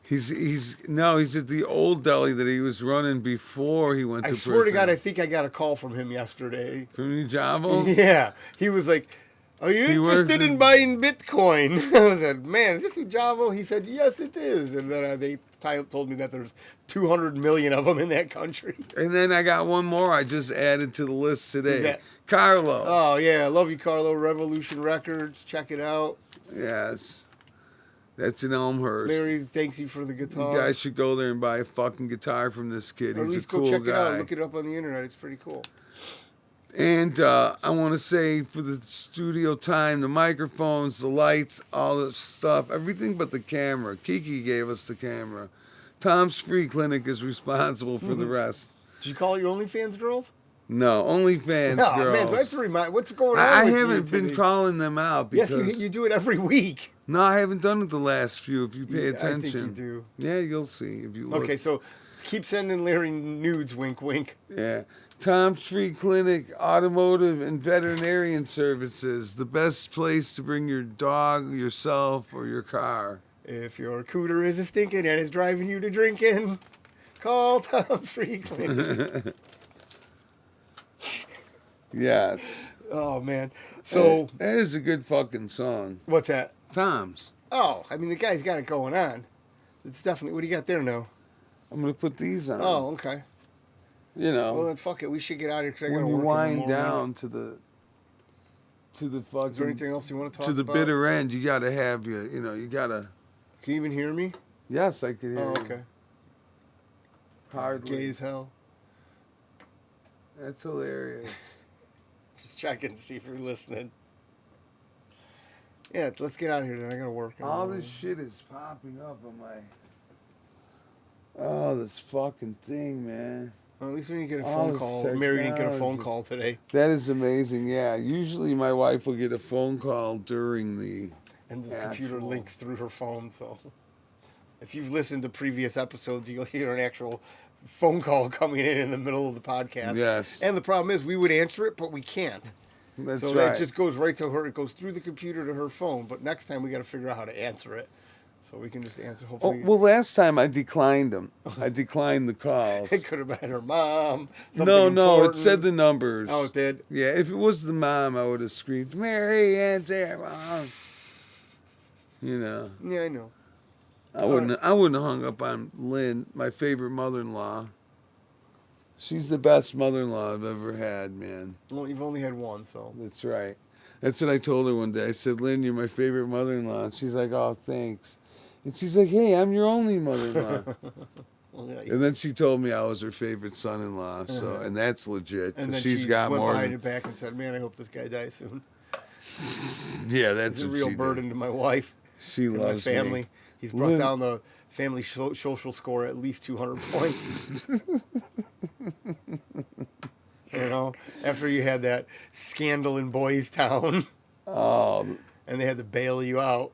He's at the old deli that he was running before he went to I prison. swear to God, I think I got a call from him yesterday. From Ujavel? Yeah. He was like, are you He works interested in in- buying Bitcoin? I said, man, is this Ujjaval? He said, yes, it is. And then they told me that there's 200 million of them in that country. And then I got one more I just added to the list today. Who's that? Carlo. Oh, yeah. I love you, Carlo. Revolution Records. Check it out. Yes. That's in Elmhurst. Larry thanks you for the You guitar. guys should go there and buy a fucking guitar from this kid. Or at He's a least cool go check guy. it out. Look it up on the internet. It's pretty cool. And I want to say for the studio time, the microphones, the lights, all the stuff, everything but the camera. Kiki gave us the camera. Tom's Free Clinic is responsible for the rest. Did you call it your OnlyFans girls? No, OnlyFans No, girls. man, do I have to remind what's going on? I with haven't you been today? calling them out Yes, because you do it every week. no, I haven't done it the last few. If you pay attention, I think you do. Yeah, you'll see if you look. Okay, so keep sending Larry nudes. Wink, wink. Yeah. Tom's Free Clinic, automotive and veterinarian services. The best place to bring your dog, yourself, or your car. If your cooter is a stinking and is driving you to drinking, call Tom's Free Clinic. Yes. Oh man. So that is a good fucking song. what's that? Tom's. Oh, I mean the guy's got it going on. It's definitely. What do you got there now? I'm gonna put these on. Oh, okay. You know. Well then, fuck it. We should get out of here because I got to when you work. wind down to the fucking Is there anything else you want to talk to the about? bitter end, you gotta have you gotta. Can you even hear me? Yes, I can hear Oh, you. okay. Hardly. Gay as hell. That's hilarious. Just checking to see if you're listening. Yeah, let's get out of here then. I gotta work. All this shit is popping up on my. Oh, this fucking thing, man. Well, at least we didn't get a All phone this call. Mary didn't get a phone technology. call today. That is amazing. Yeah, usually my wife will get a phone call during the. And the computer Actual. links through her phone, so if you've listened to previous episodes, you'll hear an actual phone call coming in the middle of the podcast. Yes. And the problem is we would answer it, but we can't. That's So right. that just goes right to her. It goes through the computer to her phone, but next time we got to figure out how to answer it. So we can just answer, Oh, hopefully. well, last time I declined them. I declined the calls. It could have been her mom. No, something no, it important. said the numbers. Oh, it did? Yeah, if it was the mom, I would have screamed, "Mary, answer, mom." You know, Yeah, I know. I wouldn't have hung up on Lynn, my favorite mother-in-law. She's the best mother-in-law I've ever had, man. Well, you've only had one, so. That's right. That's what I told her one day. I said, "Lynn, you're my favorite mother-in-law." And she's like, "Oh, thanks." And she's like, "Hey, I'm your only mother-in-law." Well, yeah, And then she told me I was her favorite son-in-law. So, and that's legit. and 'Cause then she's she got went more. behind it back and said, "Man, I hope this guy dies soon. Yeah, that's It's a what real she burden did. to my wife She and my loves family. me. He's brought Lynn- down the family social score at least 200 points. You know, after you had that scandal in Boys Town Oh, and they had to bail you out.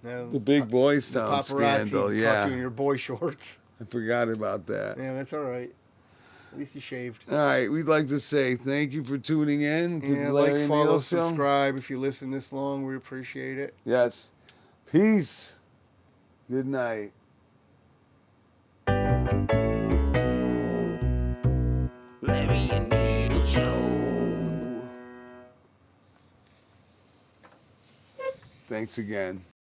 Now, the big Boys the Town paparazzi scandal. caught you in Yeah, your boy shorts. I forgot about that. Yeah, that's all right. At least you shaved. All right, we'd like to say thank you for tuning in to Yeah, the like, Larry and follow, Neil Show. subscribe. If you listen this long, we appreciate it. Yes. Peace. Good night. Larry and Neil Show. Thanks again.